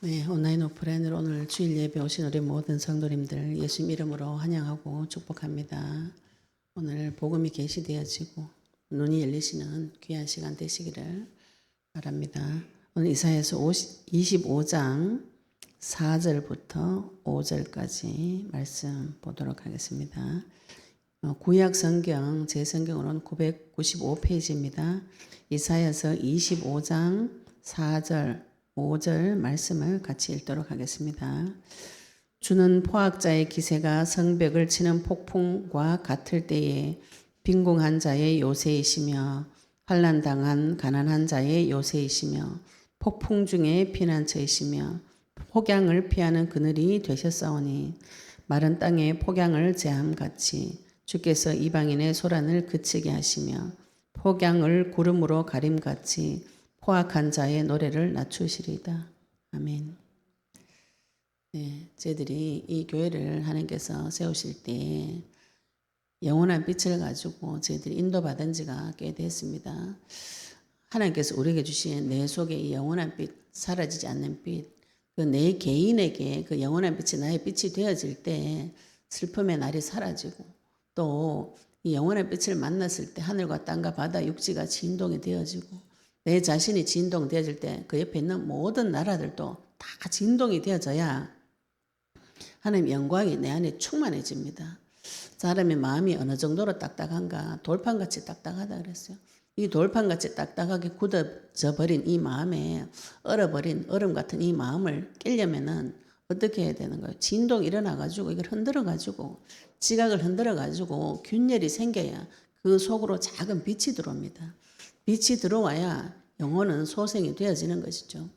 네, 온라인 오프라인으로 오늘 주일 예배 오신 우리 모든 성도님들 예수님 이름으로 환영하고 축복합니다. 오늘 복음이 계시되어지고 눈이 열리시는 귀한 시간 되시기를 바랍니다. 오늘 이사야서 25장 4절부터 5절까지 말씀 보도록 하겠습니다. 구약 성경 제 성경으로는 995페이지입니다. 이사야서 25장 4절 5절 말씀을 같이 읽도록 하겠습니다. 주는 포악자의 기세가 성벽을 치는 폭풍과 같을 때에 빈궁한 자의 요새이시며 환난당한 가난한 자의 요새이시며 폭풍 중에 피난처이시며 폭양을 피하는 그늘이 되셨사오니 마른 땅에 폭양을 제함같이 주께서 이방인의 소란을 그치게 하시며 폭양을 구름으로 가림같이 포악한 자의 노래를 낮추시리이다. 아멘. 네, 저희들이 이 교회를 하나님께서 세우실 때 영원한 빛을 가지고 저희들이 인도받은 지가 꽤 됐습니다. 하나님께서 우리에게 주신 내 속에 이 영원한 빛, 사라지지 않는 빛, 그 내 개인에게 그 영원한 빛이 나의 빛이 되어질 때 슬픔의 날이 사라지고 또 이 영원한 빛을 만났을 때 하늘과 땅과 바다 육지가 진동이 되어지고 내 자신이 진동되어질 때 그 옆에 있는 모든 나라들도 다 진동이 되어져야 하나님 영광이 내 안에 충만해집니다. 사람의 마음이 어느 정도로 딱딱한가? 돌판같이 딱딱하다 그랬어요. 이 돌판같이 딱딱하게 굳어져 버린 이 마음에 얼어버린 얼음 같은 이 마음을 깨려면은 어떻게 해야 되는 거예요? 진동이 일어나가지고 이걸 흔들어가지고 지각을 흔들어가지고 균열이 생겨야 그 속으로 작은 빛이 들어옵니다. 빛이 들어와야 영혼은 소생이 되어지는 것이죠.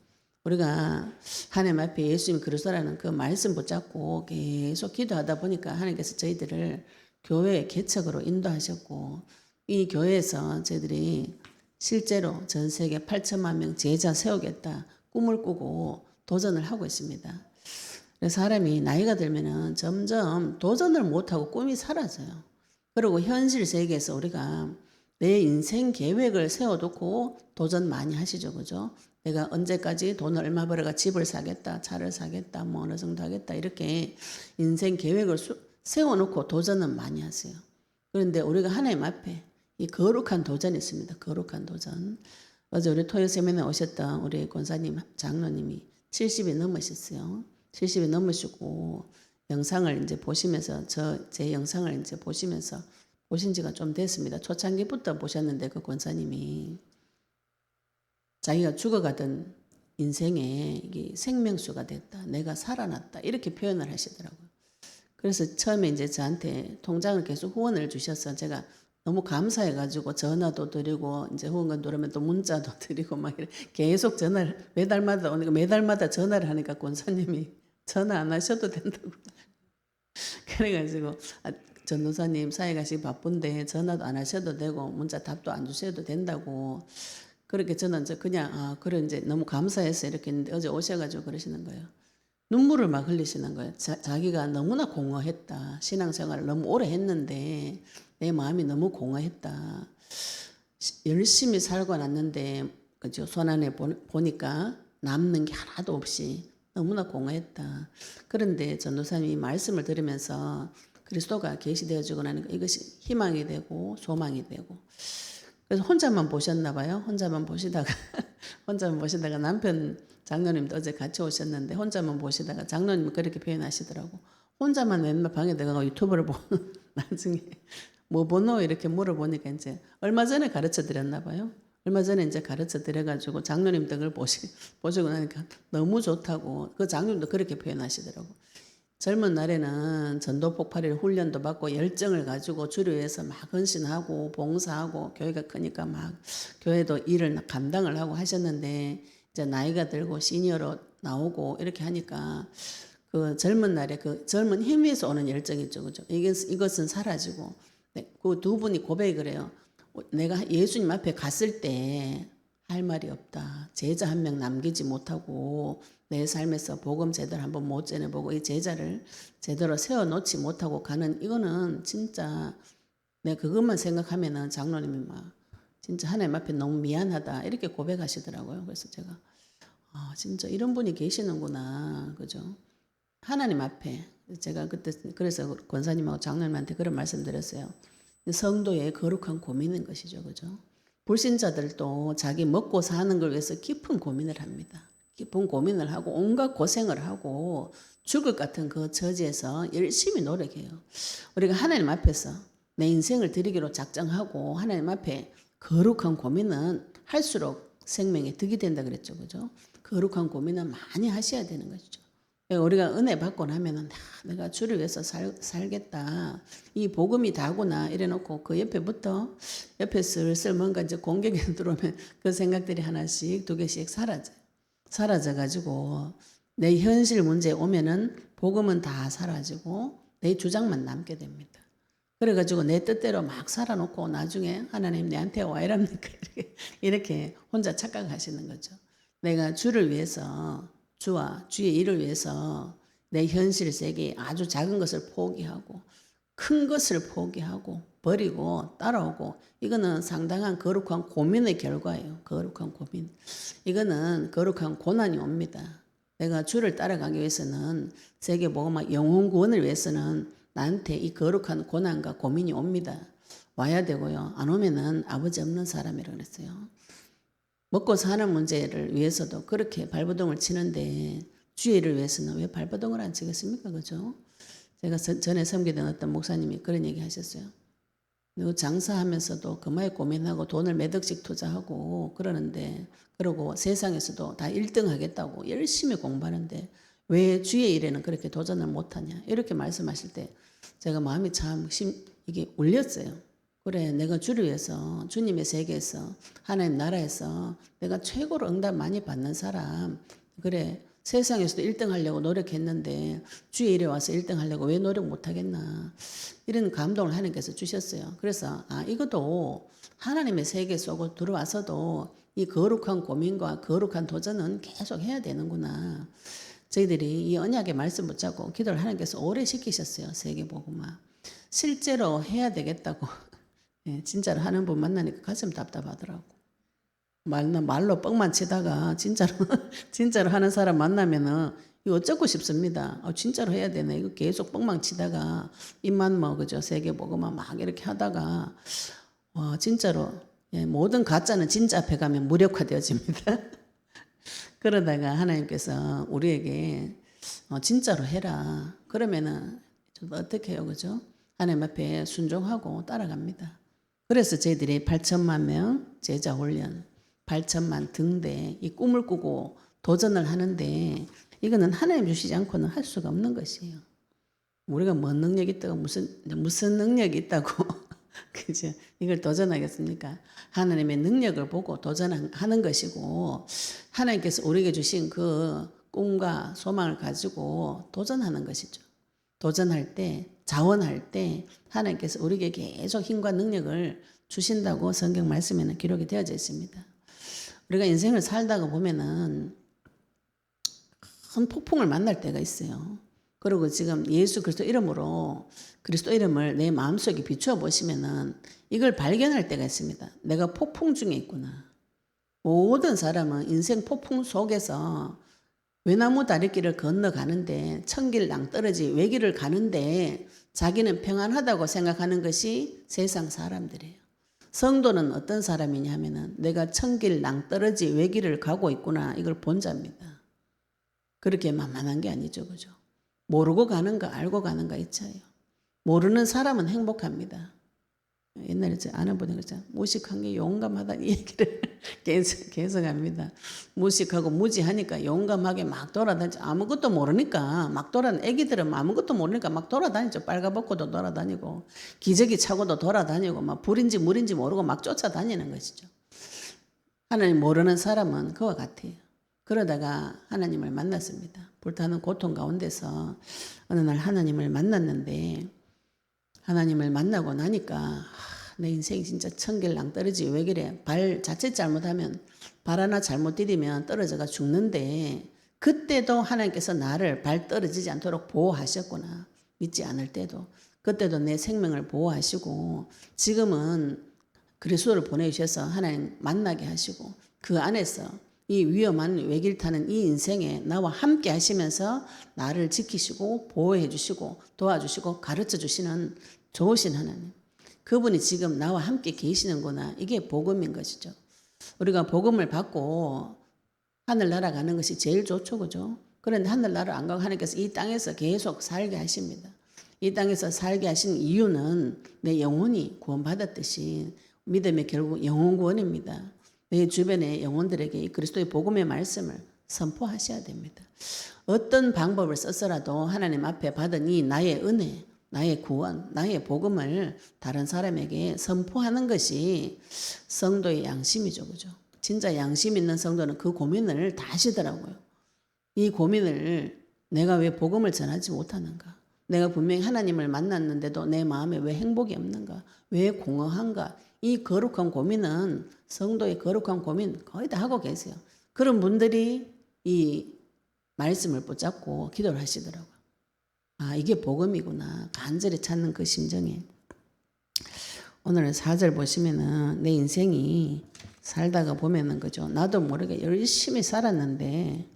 우리가 하나님 앞에 예수님 그리스도라는 그 말씀 붙잡고 계속 기도하다 보니까 하나님께서 저희들을 교회의 개척으로 인도하셨고 이 교회에서 저희들이 실제로 전 세계 8천만 명 제자 세우겠다 꿈을 꾸고 도전을 하고 있습니다. 그래서 사람이 나이가 들면은 점점 도전을 못하고 꿈이 사라져요. 그리고 현실 세계에서 우리가 내 인생 계획을 세워놓고 도전 많이 하시죠. 그죠? 내가 언제까지 돈을 얼마 벌어가 집을 사겠다, 차를 사겠다, 뭐 어느 정도 하겠다 이렇게 인생 계획을 세워놓고 도전은 많이 하세요. 그런데 우리가 하나님 앞에 이 거룩한 도전이 있습니다. 거룩한 도전. 어제 우리 토요 세미나에 오셨던 우리 권사님, 장로님이 70이 넘으셨어요. 70이 넘으시고 영상을 이제 보시면서 제 영상을 이제 보시면서 보신 지가 좀 됐습니다. 초창기부터 보셨는데 그 권사님이 자기가 죽어가던 인생에 생명수가 됐다. 내가 살아났다. 이렇게 표현을 하시더라고요. 그래서 처음에 이제 저한테 통장을 계속 후원을 주셔서 제가 너무 감사해가지고 전화도 드리고 이제 후원금 누르면 또 문자도 드리고 막 이렇게 계속 전화를 매달마다 오니까 매달마다 전화를 하니까 권사님이 전화 안 하셔도 된다고. 그래가지고 전도사님 사회가시 바쁜데 전화도 안 하셔도 되고 문자 답도 안 주셔도 된다고 그렇게 저는 이제 그냥 그래 이제 너무 감사해서 이렇게 했는데 어제 오셔가지고 그러시는 거예요. 눈물을 막 흘리시는 거예요. 자기가 너무나 공허했다. 신앙생활을 너무 오래 했는데 내 마음이 너무 공허했다. 열심히 살고 났는데 그죠? 손안에 보니까 남는 게 하나도 없이 너무나 공허했다. 그런데 전도사님이 말씀을 들으면서 그리스도가 계시되어지고 나니까 이것이 희망이 되고 소망이 되고 그래서 혼자만 보셨나 봐요. 혼자만 보시다가 남편 장로님도 어제 같이 오셨는데 혼자만 보시다가 장로님은 그렇게 표현하시더라고. 혼자만 맨날 방에 들어가고 유튜브를 보는 나중에 뭐 보노 이렇게 물어보니까 이제 얼마 전에 가르쳐 드렸나 봐요. 얼마 전에 이제 가르쳐 드려가지고 장로님 덕을 보시고 나니까 너무 좋다고 그 장로님도 그렇게 표현하시더라고. 젊은 날에는 전도 폭발일 훈련도 받고 열정을 가지고 주를 위해서 막 헌신하고 봉사하고 교회가 크니까 막 교회도 일을 감당을 하고 하셨는데 이제 나이가 들고 시니어로 나오고 이렇게 하니까 그 젊은 날에 그 젊은 힘에서 오는 열정이죠. 그죠? 이것은 사라지고 그 두 분이 고백을 해요. 내가 예수님 앞에 갔을 때 할 말이 없다. 제자 한 명 남기지 못하고 내 삶에서 복음 제대로 한번 못 전해보고 이 제자를 제대로 세워놓지 못하고 가는 이거는 진짜 내가 그것만 생각하면은 장로님이 막 진짜 하나님 앞에 너무 미안하다 이렇게 고백하시더라고요. 그래서 제가 아, 진짜 이런 분이 계시는구나. 그죠? 하나님 앞에 제가 그때 그래서 권사님하고 장로님한테 그런 말씀드렸어요. 성도의 거룩한 고민인 것이죠. 그죠? 불신자들도 자기 먹고 사는 걸 위해서 깊은 고민을 합니다. 깊은 고민을 하고 온갖 고생을 하고 죽을 것 같은 그 처지에서 열심히 노력해요. 우리가 하나님 앞에서 내 인생을 드리기로 작정하고 하나님 앞에 거룩한 고민은 할수록 생명에 득이 된다 그랬죠. 그죠? 거룩한 고민은 많이 하셔야 되는 것이죠. 우리가 은혜 받고 나면은 내가 주를 위해서 살겠다. 이 복음이 다구나 이래놓고 그 옆에 슬슬 뭔가 이제 공격이 들어오면 그 생각들이 하나씩 두 개씩 사라져가지고 내 현실 문제에 오면은 복음은 다 사라지고 내 주장만 남게 됩니다. 그래가지고 내 뜻대로 막 살아놓고 나중에 하나님 내한테 와 이랍니까? 이렇게 혼자 착각하시는 거죠. 내가 주를 위해서 주와 주의 일을 위해서 내 현실 세계에 아주 작은 것을 포기하고 큰 것을 포기하고 버리고 따라오고 이거는 상당한 거룩한 고민의 결과예요. 거룩한 고민. 이거는 거룩한 고난이 옵니다. 내가 주를 따라가기 위해서는 세계복음화 영혼 구원을 위해서는 나한테 이 거룩한 고난과 고민이 옵니다. 와야 되고요. 안 오면은 아버지 없는 사람이라고 그랬어요. 먹고 사는 문제를 위해서도 그렇게 발버둥을 치는데 주의 일을 위해서는 왜 발버둥을 안 치겠습니까? 그죠? 제가 전에 섬기던 어떤 목사님이 그런 얘기 하셨어요. 너 장사하면서도 그마에 고민하고 돈을 몇 억씩 투자하고 그러는데 그러고 세상에서도 다 1등 하겠다고 열심히 공부하는데 왜 주의 일에는 그렇게 도전을 못하냐 이렇게 말씀하실 때 제가 마음이 참 이게 울렸어요. 그래 내가 주를 위해서 주님의 세계에서 하나님 나라에서 내가 최고로 응답 많이 받는 사람 그래 세상에서도 1등 하려고 노력했는데 주의 일에 와서 1등 하려고 왜 노력 못하겠나 이런 감동을 하나님께서 주셨어요. 그래서 이것도 하나님의 세계 속으로 들어와서도 이 거룩한 고민과 거룩한 도전은 계속 해야 되는구나. 저희들이 이 언약의 말씀 붙잡고 기도를 하나님께서 오래 시키셨어요. 세계복음화. 실제로 해야 되겠다고 예, 진짜로 하는 분 만나니까 가슴 답답하더라고. 말로 뻥만 치다가 진짜로 하는 사람 만나면은 이거 어쩌고 싶습니다. 진짜로 해야 되네. 이거 계속 뻥만 치다가 입만 그죠 세계복음화 막 이렇게 하다가 진짜로 예, 모든 가짜는 진짜 앞에 가면 무력화되어집니다. 그러다가 하나님께서 우리에게 진짜로 해라. 그러면은 어떻게 해요, 그죠? 하나님 앞에 순종하고 따라갑니다. 그래서 저희들이 8천만 명 제자 훈련, 8천만 등대 이 꿈을 꾸고 도전을 하는데 이거는 하나님 주시지 않고는 할 수가 없는 것이에요. 우리가 뭔 능력이 있다고 무슨 능력이 있다고 그죠? 이걸 도전하겠습니까? 하나님의 능력을 보고 도전하는 것이고 하나님께서 우리에게 주신 그 꿈과 소망을 가지고 도전하는 것이죠. 도전할 때, 자원할 때 하나님께서 우리에게 계속 힘과 능력을 주신다고 성경 말씀에는 기록이 되어져 있습니다. 우리가 인생을 살다가 보면은 큰 폭풍을 만날 때가 있어요. 그리고 지금 예수 그리스도 이름으로 그리스도 이름을 내 마음속에 비추어 보시면은 이걸 발견할 때가 있습니다. 내가 폭풍 중에 있구나. 모든 사람은 인생 폭풍 속에서 외나무 다리길을 건너가는데 천길 낭떠러지 외길을 가는데 자기는 평안하다고 생각하는 것이 세상 사람들이에요. 성도는 어떤 사람이냐 하면은 내가 천길 낭떠러지 외길을 가고 있구나 이걸 본 자입니다. 그렇게 만만한 게 아니죠. 그죠? 모르고 가는가 알고 가는가 이 차예요. 모르는 사람은 행복합니다. 옛날에 제 아는 분이 그랬잖아요. 무식한 게 용감하다 이 얘기를 계속 합니다. 무식하고 무지하니까 용감하게 막 돌아다니죠. 아무것도 모르니까 막 애기들은 아무것도 모르니까 막 돌아다니죠. 빨가벗고도 돌아다니고 기저귀 차고도 돌아다니고 막 불인지 물인지 모르고 막 쫓아다니는 것이죠. 하나님 모르는 사람은 그와 같아요. 그러다가 하나님을 만났습니다. 불타는 고통 가운데서 어느 날 하나님을 만났는데 하나님을 만나고 나니까 내 인생이 진짜 천길 낭떠러지 왜 그래? 발 자칫 잘못하면 발 하나 잘못 디디면 떨어져가 죽는데 그때도 하나님께서 나를 발 떨어지지 않도록 보호하셨구나. 믿지 않을 때도 그때도 내 생명을 보호하시고 지금은 그리스도를 보내주셔서 하나님 만나게 하시고 그 안에서 이 위험한 외길 타는 이 인생에 나와 함께 하시면서 나를 지키시고 보호해 주시고 도와주시고 가르쳐 주시는 좋으신 하나님. 그분이 지금 나와 함께 계시는구나. 이게 복음인 것이죠. 우리가 복음을 받고 하늘나라 가는 것이 제일 좋죠. 그죠? 그런데 하늘나라 안 가고 하나님께서 이 땅에서 계속 살게 하십니다. 이 땅에서 살게 하신 이유는 내 영혼이 구원받았듯이 믿음의 결국 영혼 구원입니다. 내 주변의 영혼들에게 이 그리스도의 복음의 말씀을 선포하셔야 됩니다. 어떤 방법을 써서라도 하나님 앞에 받은 이 나의 은혜, 나의 구원, 나의 복음을 다른 사람에게 선포하는 것이 성도의 양심이죠. 그죠? 진짜 양심 있는 성도는 그 고민을 다 하시더라고요. 이 고민을 내가 왜 복음을 전하지 못하는가? 내가 분명히 하나님을 만났는데도 내 마음에 왜 행복이 없는가? 왜 공허한가? 이 거룩한 고민은 성도의 거룩한 고민 거의 다 하고 계세요. 그런 분들이 이 말씀을 붙잡고 기도를 하시더라고요. 아, 이게 복음이구나. 간절히 찾는 그 심정에. 오늘 4절 보시면은 내 인생이 살다가 보면은 그죠. 나도 모르게 열심히 살았는데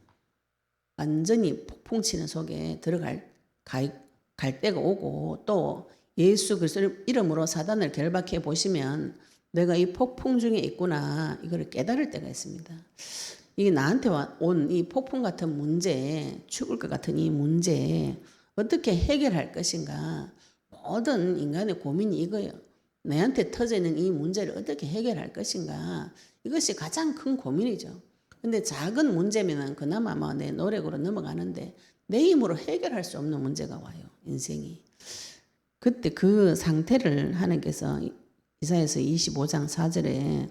완전히 폭풍치는 속에 갈 때가 오고 또 예수 그리스도 이름으로 사단을 결박해 보시면 내가 이 폭풍 중에 있구나. 이걸 깨달을 때가 있습니다. 이게 나한테 온 이 폭풍 같은 문제, 죽을 것 같은 이 문제 어떻게 해결할 것인가. 모든 인간의 고민이 이거예요. 내한테 터져 있는 이 문제를 어떻게 해결할 것인가. 이것이 가장 큰 고민이죠. 근데 작은 문제면은 그나마 뭐 내 노력으로 넘어가는데 내 힘으로 해결할 수 없는 문제가 와요. 인생이. 그때 그 상태를 하나님께서 이사야서 25장 4절에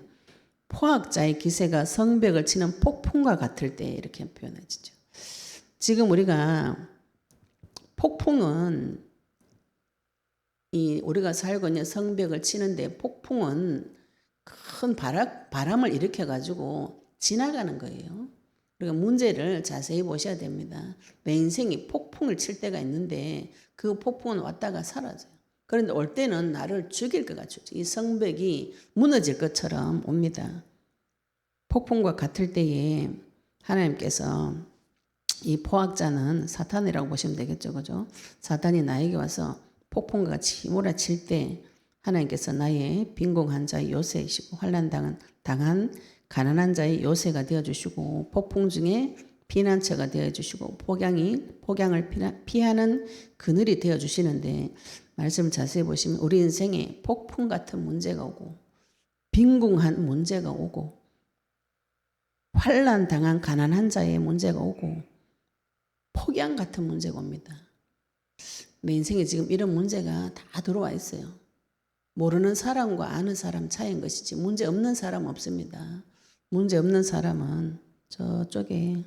포악자의 기세가 성벽을 치는 폭풍과 같을 때 이렇게 표현하시죠. 지금 우리가 폭풍은 우리가 살고 있는 성벽을 치는데 폭풍은 큰 바람을 일으켜 가지고 지나가는 거예요. 그러니까 문제를 자세히 보셔야 됩니다. 내 인생이 폭풍을 칠 때가 있는데 그 폭풍은 왔다가 사라져요. 그런데 올 때는 나를 죽일 것 같죠. 이 성벽이 무너질 것처럼 옵니다. 폭풍과 같을 때에 하나님께서 이 포악자는 사탄이라고 보시면 되겠죠. 그죠? 사탄이 나에게 와서 폭풍과 같이 몰아칠 때 하나님께서 나의 빈궁한 자의 요새이시고 환난 당한 가난한 자의 요새가 되어주시고 폭풍 중에 피난처가 되어주시고 폭양을 피하는 그늘이 되어주시는데 말씀을 자세히 보시면 우리 인생에 폭풍 같은 문제가 오고 빈궁한 문제가 오고 환난 당한 가난한 자의 문제가 오고 폭양 같은 문제가 옵니다. 내 인생에 지금 이런 문제가 다 들어와 있어요. 모르는 사람과 아는 사람 차이인 것이지 문제 없는 사람 없습니다. 문제 없는 사람은 저쪽에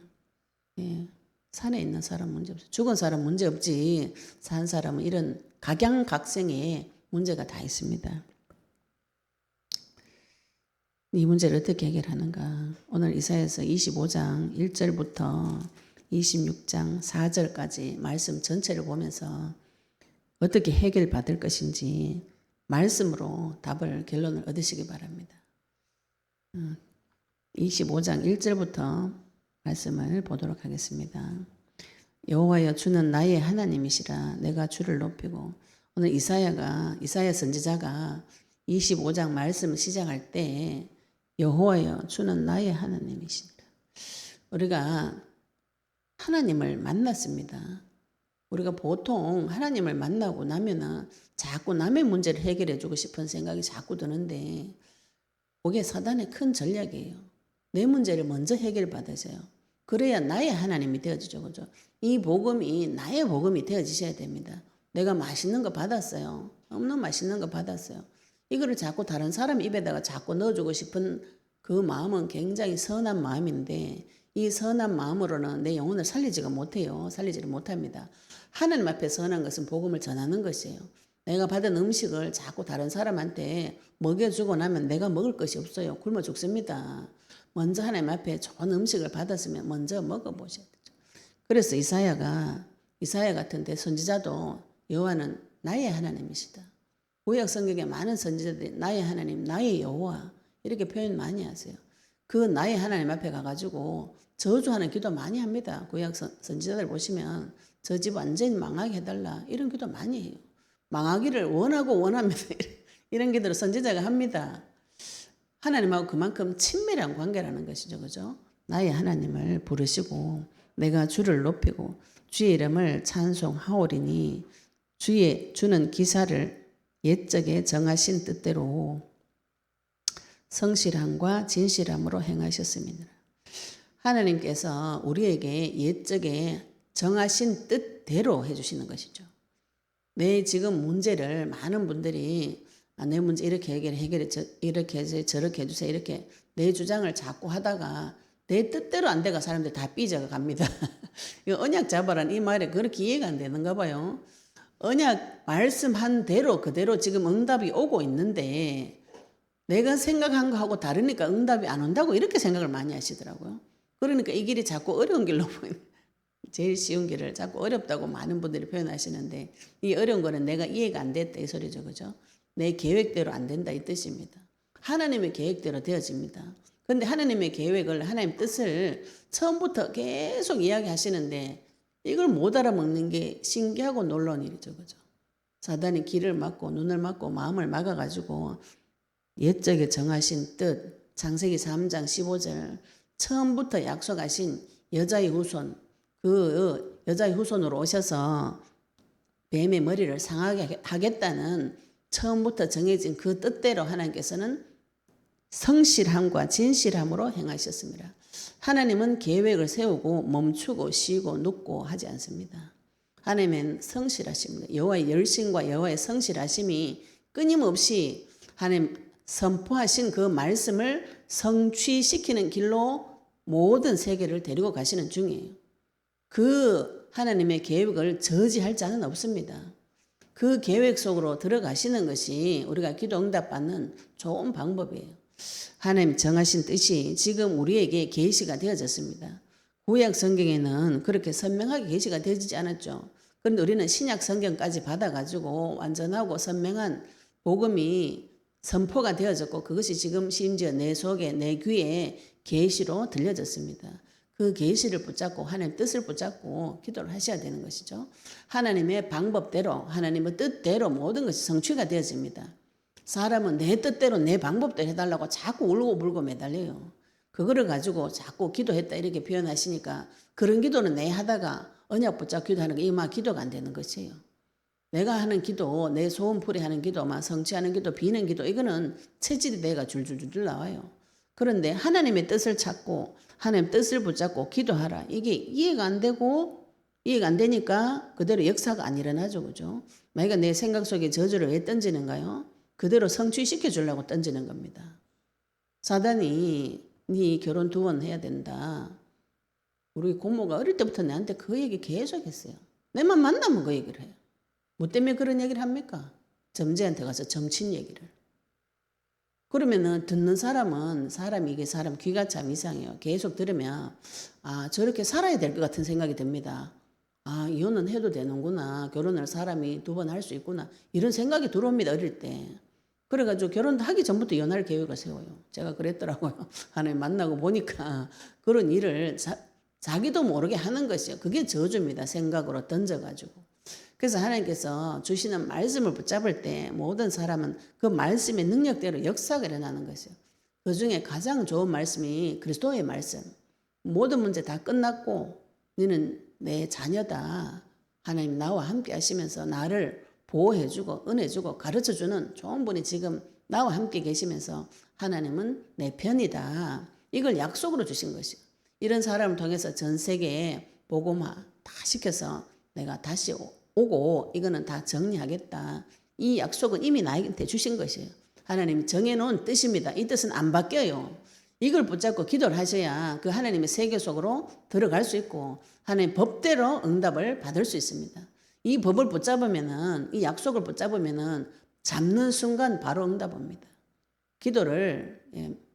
산에 있는 사람 문제 없어요. 죽은 사람 문제 없지 산 사람은 이런 각양각색의 문제가 다 있습니다. 이 문제를 어떻게 해결하는가? 오늘 이사야서 25장 1절부터 26장 4절까지 말씀 전체를 보면서 어떻게 해결받을 것인지 말씀으로 결론을 얻으시기 바랍니다. 25장 1절부터 말씀을 보도록 하겠습니다. 여호와여 주는 나의 하나님이시라 내가 주를 높이고 오늘 이사야 선지자가 25장 말씀을 시작할 때 여호와여 주는 나의 하나님이시라. 우리가 하나님을 만났습니다. 우리가 보통 하나님을 만나고 나면은 자꾸 남의 문제를 해결해 주고 싶은 생각이 자꾸 드는데 그게 사단의 큰 전략이에요. 내 문제를 먼저 해결받으세요. 그래야 나의 하나님이 되어지죠. 그죠? 이 복음이 나의 복음이 되어지셔야 됩니다. 내가 맛있는 거 받았어요. 너무 맛있는 거 받았어요. 이거를 자꾸 다른 사람 입에다가 자꾸 넣어주고 싶은 그 마음은 굉장히 선한 마음인데 이 선한 마음으로는 내 영혼을 살리지를 못합니다. 하나님 앞에 선한 것은 복음을 전하는 것이에요. 내가 받은 음식을 자꾸 다른 사람한테 먹여주고 나면 내가 먹을 것이 없어요. 굶어 죽습니다. 먼저 하나님 앞에 좋은 음식을 받았으면 먼저 먹어보셔야 되죠. 그래서 이사야 같은데 선지자도 여호와는 나의 하나님이시다. 구약 성경에 많은 선지자들이 나의 하나님, 나의 여호와 이렇게 표현 많이 하세요. 그 나의 하나님 앞에 가가지고 저주하는 기도 많이 합니다. 구약 선지자들 보시면 저 집 완전히 망하게 해달라 이런 기도 많이 해요. 망하기를 원하고 원합니다. 이런 기도를 선지자가 합니다. 하나님하고 그만큼 친밀한 관계라는 것이죠. 그죠? 나의 하나님을 부르시고 내가 주를 높이고 주의 이름을 찬송하오리니 주는 기사를 옛적에 정하신 뜻대로 성실함과 진실함으로 행하셨습니다. 하나님께서 우리에게 옛적에 정하신 뜻대로 해주시는 것이죠. 내 지금 문제를 많은 분들이 내 문제 이렇게 해결해 이렇게 해주세요 저렇게 해주세요 이렇게 내 주장을 자꾸 하다가 내 뜻대로 안 돼가 사람들이 다 삐져가 갑니다. 이 언약 잡아라는 이 말이 그렇게 이해가 안 되는가 봐요. 언약 말씀한 대로 그대로 지금 응답이 오고 있는데 내가 생각한 거하고 다르니까 응답이 안 온다고 이렇게 생각을 많이 하시더라고요. 그러니까 이 길이 자꾸 어려운 길로 보이는 제일 쉬운 길을 자꾸 어렵다고 많은 분들이 표현하시는데 이 어려운 거는 내가 이해가 안 됐다 이 소리죠. 그죠? 내 계획대로 안 된다 이 뜻입니다. 하나님의 계획대로 되어집니다. 그런데 하나님의 계획을 하나님 뜻을 처음부터 계속 이야기하시는데 이걸 못 알아먹는 게 신기하고 놀라운 일이죠. 그죠? 사단이 길을 막고 눈을 막고 마음을 막아가지고 옛적에 정하신 뜻 창세기 3장 15절 처음부터 약속하신 여자의 후손 그 여자의 후손으로 오셔서 뱀의 머리를 상하게 하겠다는 처음부터 정해진 그 뜻대로 하나님께서는 성실함과 진실함으로 행하셨습니다. 하나님은 계획을 세우고 멈추고 쉬고 눕고 하지 않습니다. 하나님은 성실하십니다. 여호와의 열심과 여호와의 성실하심이 끊임없이 하나님 선포하신 그 말씀을 성취시키는 길로 모든 세계를 데리고 가시는 중이에요. 그 하나님의 계획을 저지할 자는 없습니다. 그 계획 속으로 들어가시는 것이 우리가 기도 응답받는 좋은 방법이에요. 하나님 정하신 뜻이 지금 우리에게 계시가 되어졌습니다. 구약 성경에는 그렇게 선명하게 계시가 되어지지 않았죠. 그런데 우리는 신약 성경까지 받아가지고 완전하고 선명한 복음이 선포가 되어졌고 그것이 지금 심지어 내 속에 내 귀에 계시로 들려졌습니다. 그 계시를 붙잡고 하나님의 뜻을 붙잡고 기도를 하셔야 되는 것이죠. 하나님의 방법대로 하나님의 뜻대로 모든 것이 성취가 되어집니다. 사람은 내 뜻대로 내 방법대로 해달라고 자꾸 울고 불고 매달려요. 그거를 가지고 자꾸 기도했다 이렇게 표현하시니까 그런 기도는 내 하다가 언약 붙잡고 기도하는 게 이마 기도가 안 되는 것이에요. 내가 하는 기도, 내 소원풀이 하는 기도, 막 성취하는 기도, 비는 기도 이거는 체질이 내가 줄줄줄 나와요. 그런데 하나님의 뜻을 찾고 하나님 뜻을 붙잡고 기도하라. 이게 이해가 안 되고 이해가 안 되니까 그대로 역사가 안 일어나죠. 그죠? 만약에 내 생각 속에 저주를 왜 던지는가요? 그대로 성취시켜 주려고 던지는 겁니다. 사단이 네 결혼 2번 해야 된다. 우리 고모가 어릴 때부터 내한테 그 얘기 계속 했어요. 내만 만나면 그 얘기를 해요. 뭐 때문에 그런 얘기를 합니까? 점쟁이한테 가서 점친 얘기를. 그러면은 듣는 사람은 이게 사람 귀가 참 이상해요. 계속 들으면 저렇게 살아야 될 것 같은 생각이 듭니다. 이혼은 해도 되는구나. 결혼을 사람이 2번 할 수 있구나. 이런 생각이 들어옵니다. 어릴 때. 그래가지고 결혼하기 전부터 이혼할 계획을 세워요. 제가 그랬더라고요. 하나님 만나고 보니까 그런 일을 자기도 모르게 하는 것이요. 그게 저주입니다. 생각으로 던져가지고. 그래서 하나님께서 주시는 말씀을 붙잡을 때 모든 사람은 그 말씀의 능력대로 역사가 일어나는 것이요. 그 중에 가장 좋은 말씀이 그리스도의 말씀. 모든 문제 다 끝났고 너는 내 자녀다. 하나님 나와 함께 하시면서 나를 보호해주고 은혜주고 가르쳐주는 좋은 분이 지금 나와 함께 계시면서 하나님은 내 편이다. 이걸 약속으로 주신 것이요. 이런 사람을 통해서 전 세계에 복음화 다 시켜서 내가 다시 오고 이거는 다 정리하겠다. 이 약속은 이미 나에게 주신 것이에요. 하나님이 정해놓은 뜻입니다. 이 뜻은 안 바뀌어요. 이걸 붙잡고 기도를 하셔야 그 하나님의 세계 속으로 들어갈 수 있고 하나님 법대로 응답을 받을 수 있습니다. 이 법을 붙잡으면은 이 약속을 붙잡으면은 잡는 순간 바로 응답 옵니다. 기도를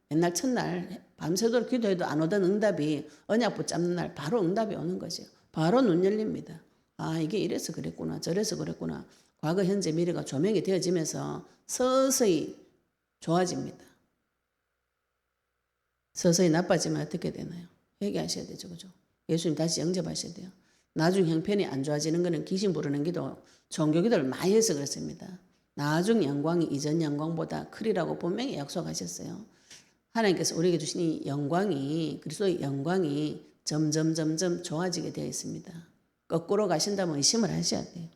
맨날 첫날 밤새도록 기도해도 안 오던 응답이 언약 붙잡는 날 바로 응답이 오는 거죠. 바로 눈 열립니다. 이게 이래서 그랬구나 저래서 그랬구나. 과거 현재 미래가 조명이 되어지면서 서서히 좋아집니다. 서서히 나빠지면 어떻게 되나요? 회개하셔야 되죠. 그죠? 예수님 다시 영접하셔야 돼요. 나중 형편이 안 좋아지는 거는 귀신 부르는 기도, 종교기도를 많이 해서 그렇습니다. 나중 영광이 이전 영광보다 크리라고 분명히 약속하셨어요. 하나님께서 우리에게 주신 이 영광이, 그리스도의 영광이 점점 좋아지게 되어 있습니다. 거꾸로 가신다면 의심을 하셔야 돼요.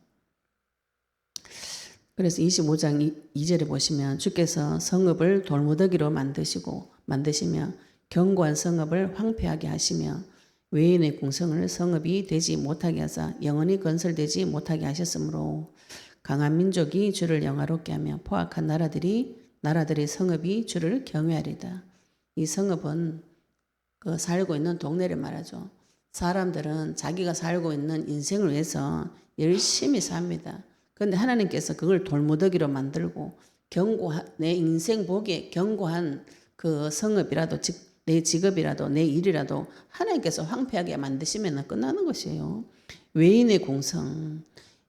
그래서 25장 2절에 보시면 주께서 성읍을 돌무더기로 만드시며 견고한 성읍을 황폐하게 하시며 외인의 궁성을 성읍이 되지 못하게 하사 영원히 건설되지 못하게 하셨으므로 강한 민족이 주를 영화롭게 하며 포악한 나라들의 성읍이 주를 경외하리다. 이 성읍은 그 살고 있는 동네를 말하죠. 사람들은 자기가 살고 있는 인생을 위해서 열심히 삽니다. 그런데 하나님께서 그걸 돌무더기로 만들고 내 인생 보기에 견고한 그 성읍이라도, 즉 내 직업이라도 내 일이라도 하나님께서 황폐하게 만드시면 끝나는 것이에요. 외인의 공성,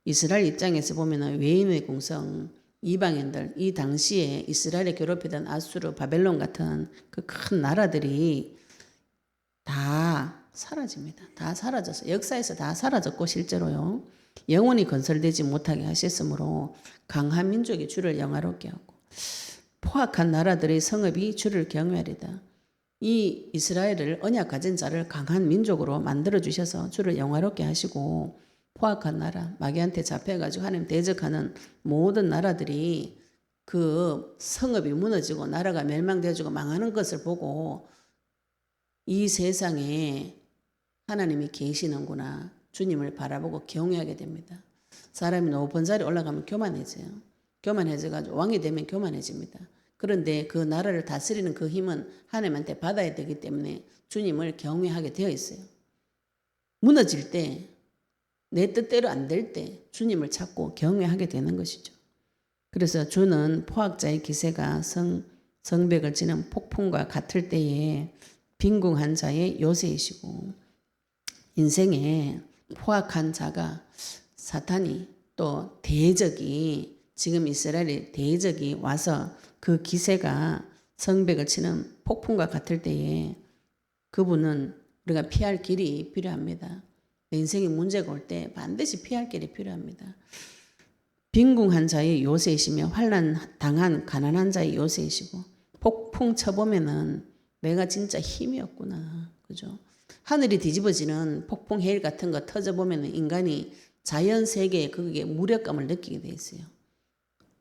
이스라엘 입장에서 보면 외인의 공성, 이방인들, 이 당시에 이스라엘에 괴롭히던 아수르, 바벨론 같은 그 큰 나라들이 다 사라집니다. 다 사라져서 역사에서 다 사라졌고 실제로요. 영원히 건설되지 못하게 하셨으므로 강한 민족이 주를 영화롭게 하고 포악한 나라들의 성읍이 주를 경외하리다. 이 이스라엘을 언약 가진 자를 강한 민족으로 만들어 주셔서 주를 영화롭게 하시고 포악한 나라, 마귀한테 잡혀가지고 하나님 대적하는 모든 나라들이 그 성읍이 무너지고 나라가 멸망되어지고 망하는 것을 보고 이 세상에 하나님이 계시는구나, 주님을 바라보고 경외하게 됩니다. 사람이 높은 자리에 올라가면 교만해져요. 교만해져가지고 왕이 되면 교만해집니다. 그런데 그 나라를 다스리는 그 힘은 하나님한테 받아야 되기 때문에 주님을 경외하게 되어 있어요. 무너질 때, 내 뜻대로 안 될 때 주님을 찾고 경외하게 되는 것이죠. 그래서 주는 포악자의 기세가 성벽을 치는 폭풍과 같을 때에 빈궁한 자의 요새이시고, 인생에 포악한 자가 사탄이 또 대적이, 지금 이스라엘의 대적이 와서 그 기세가 성벽을 치는 폭풍과 같을 때에 그분은 우리가 피할 길이 필요합니다. 인생에 문제가 올 때 반드시 피할 길이 필요합니다. 빈궁한 자의 요새이시며 환난 당한 가난한 자의 요새이시고, 폭풍 쳐보면은 내가 진짜 힘이 없구나. 그죠? 하늘이 뒤집어지는 폭풍 해일 같은 거 터져보면은 인간이 자연 세계에 그게 무력감을 느끼게 돼 있어요.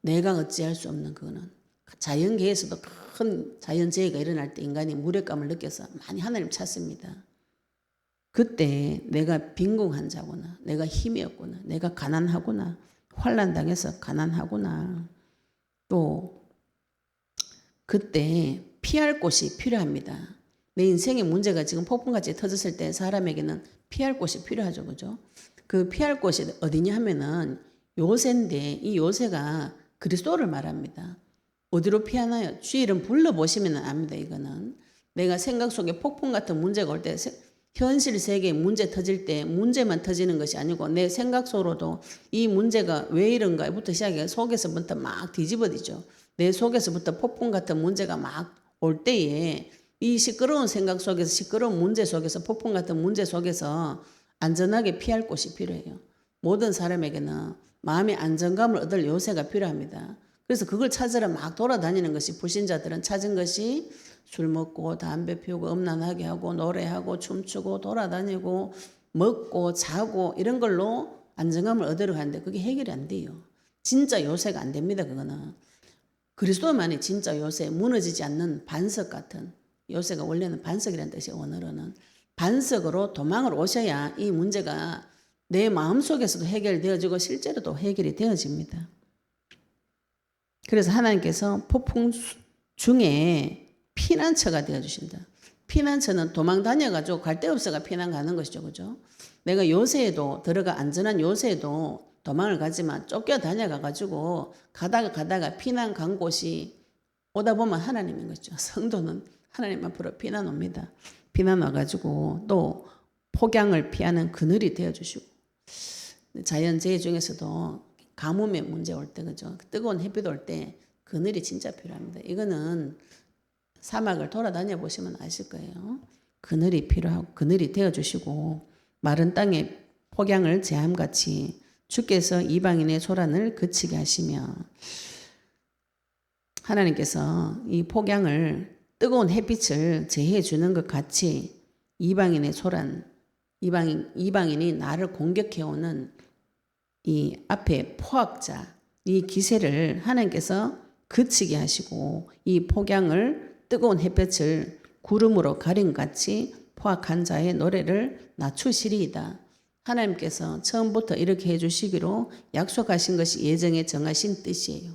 내가 어찌할 수 없는 그거는. 자연계에서도 큰 자연재해가 일어날 때 인간이 무력감을 느껴서 많이 하나님 찾습니다. 그때 내가 빈궁한 자구나, 내가 힘이 없구나, 내가 가난하구나, 환난당해서 가난하구나. 또 그때 피할 곳이 필요합니다. 내 인생의 문제가 지금 폭풍같이 터졌을 때 사람에게는 피할 곳이 필요하죠. 그죠? 그 피할 곳이 어디냐 하면은 요새인데, 이 요새가 그리스도를 말합니다. 어디로 피하나요? 주의 이름 불러보시면 압니다. 이거는 내가 생각 속에 폭풍 같은 문제가 올 때, 현실 세계에 문제 터질 때 문제만 터지는 것이 아니고 내 생각 속으로도 이 문제가 왜 이런가부터 시작해 속에서부터 막 뒤집어지죠. 내 속에서부터 폭풍 같은 문제가 막 올 때에 이 시끄러운 생각 속에서, 시끄러운 문제 속에서, 폭풍 같은 문제 속에서 안전하게 피할 곳이 필요해요. 모든 사람에게는 마음의 안정감을 얻을 요새가 필요합니다. 그래서 그걸 찾으러 막 돌아다니는 것이, 불신자들은 찾은 것이 술 먹고 담배 피우고 음란하게 하고 노래하고 춤추고 돌아다니고 먹고 자고 이런 걸로 안정감을 얻으러 가는데 그게 해결이 안 돼요. 진짜 요새가 안 됩니다. 그거는 그리스도만이 진짜 요새, 무너지지 않는 반석 같은 요새가, 원래는 반석이라는 뜻이에요. 원어로는 반석으로 도망을 오셔야 이 문제가 내 마음속에서도 해결되어지고 실제로도 해결이 되어집니다. 그래서 하나님께서 폭풍 중에 피난처가 되어주신다. 피난처는 도망 다녀가지고 갈 데 없어가 피난 가는 것이죠. 그죠? 내가 요새에도 들어가 안전한 요새에도 도망을 가지만 쫓겨다녀가가지고 가다가 피난 간 곳이 오다 보면 하나님인 거죠. 성도는 하나님 앞으로 피난 옵니다. 피난 와가지고 또 폭양을 피하는 그늘이 되어주시고, 자연재해 중에서도 가뭄의 문제 올 때, 그죠? 뜨거운 햇빛 올 때 그늘이 진짜 필요합니다. 이거는 사막을 돌아다녀 보시면 아실 거예요. 그늘이 필요하고 그늘이 되어주시고 마른 땅에 폭양을 제함같이 주께서 이방인의 소란을 그치게 하시며 하나님께서 이 폭양을 뜨거운 햇빛을 제해 주는 것 같이 이방인의 소란, 이방인이 나를 공격해오는 이 앞에 포악자, 이 기세를 하나님께서 그치게 하시고 이 폭양을 뜨거운 햇볕을 구름으로 가린 것 같이 포악한 자의 노래를 낮추시리이다. 하나님께서 처음부터 이렇게 해주시기로 약속하신 것이 예정에 정하신 뜻이에요.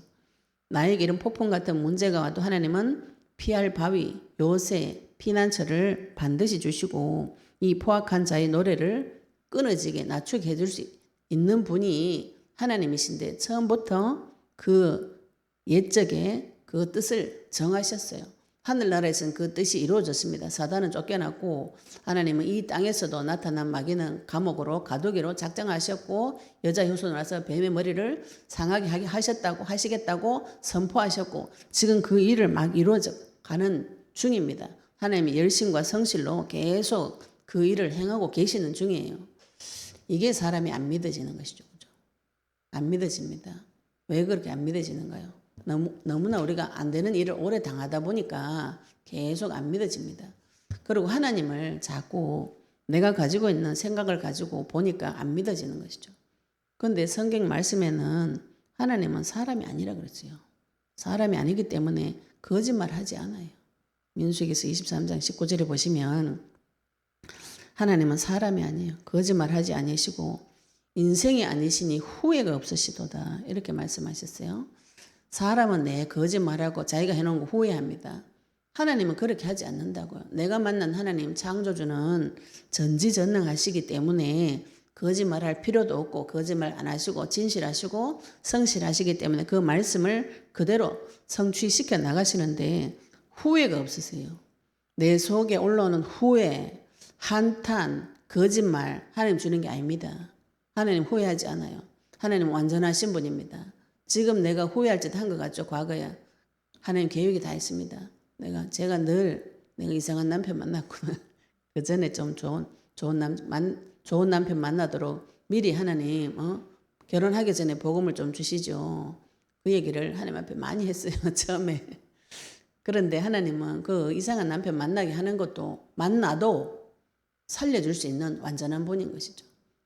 나에게 이런 폭풍 같은 문제가 와도 하나님은 피할 바위, 요새, 피난처를 반드시 주시고 이 포악한 자의 노래를 끊어지게 낮추게 해줄 수 있는 분이 하나님이신데 처음부터 그 옛적에 그 뜻을 정하셨어요. 하늘나라에서는 그 뜻이 이루어졌습니다. 사단은 쫓겨났고 하나님은 이 땅에서도 나타난 마귀는 감옥으로 가두기로 작정하셨고 여자 효소로 와서 뱀의 머리를 상하게 하시겠다고 선포하셨고 지금 그 일을 막 이루어져 가는 중입니다. 하나님이 열심과 성실로 계속 그 일을 행하고 계시는 중이에요. 이게 사람이 안 믿어지는 것이죠. 그죠? 안 믿어집니다. 왜 그렇게 안 믿어지는가요? 너무나 우리가 안 되는 일을 오래 당하다 보니까 계속 안 믿어집니다. 그리고 하나님을 자꾸 내가 가지고 있는 생각을 가지고 보니까 안 믿어지는 것이죠. 그런데 성경 말씀에는 하나님은 사람이 아니라 그랬어요. 사람이 아니기 때문에 거짓말하지 않아요. 민수기서 23장 19절에 보시면 하나님은 사람이 아니에요. 거짓말하지 아니시고 인생이 아니시니 후회가 없으시도다. 이렇게 말씀하셨어요. 사람은 내 거짓말하고 자기가 해놓은 거 후회합니다. 하나님은 그렇게 하지 않는다고요. 내가 만난 하나님 창조주는 전지전능하시기 때문에 거짓말할 필요도 없고 거짓말 안 하시고 진실하시고 성실하시기 때문에 그 말씀을 그대로 성취시켜 나가시는데 후회가 없으세요. 내 속에 올라오는 후회, 한탄, 거짓말 하나님 주는 게 아닙니다. 하나님 후회하지 않아요. 하나님 완전하신 분입니다. 지금 내가 후회할 짓 한 것 같죠? 과거에. 하나님 계획이 다 있습니다. 제가 늘 내가 이상한 남편 만났구나. 그 전에 좀 좋은 남편 만나도록 미리 하나님 결혼하기 전에 복음을 좀 주시죠. 그 얘기를 하나님 앞에 많이 했어요. 처음에. 그런데 하나님은 그 이상한 남편 만나게 하는 것도 만나도 살려줄 수 있는 완전한 분인 것이죠.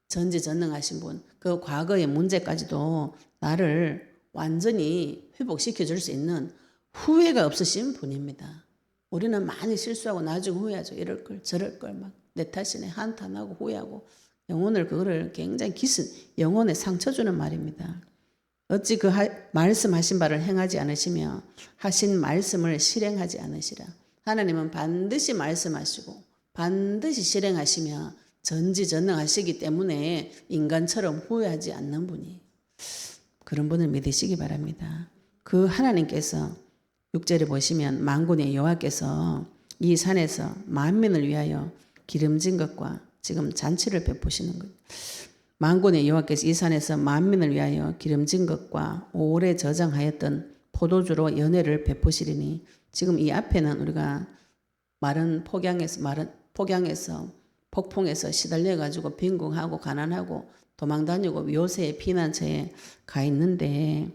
전지전능하신 분. 그 과거의 문제까지도 나를 완전히 회복시켜 줄 수 있는 후회가 없으신 분입니다. 우리는 많이 실수하고 나중에 후회하죠. 이럴 걸 저럴 걸 막 내 탓이네 한탄하고 후회하고 영혼을 그거를 굉장히 영혼에 상처 주는 말입니다. 어찌 그 말씀하신 바를 행하지 않으시며 하신 말씀을 실행하지 않으시라. 하나님은 반드시 말씀하시고 반드시 실행하시며 전지전능하시기 때문에 인간처럼 후회하지 않는 분이 그런 분을 믿으시기 바랍니다. 그 하나님께서 6절에 보시면 만군의 여호와께서 이 산에서 만민을 위하여 기름진 것과 지금 잔치를 베푸시는 것. 만군의 여호와께서 이 산에서 만민을 위하여 기름진 것과 오래 저장하였던 포도주로 연회를 베푸시리니 지금 이 앞에는 우리가 폭양에서 폭풍에서 시달려 가지고 빈궁하고 가난하고 도망다니고 요새의 피난처에 가 있는데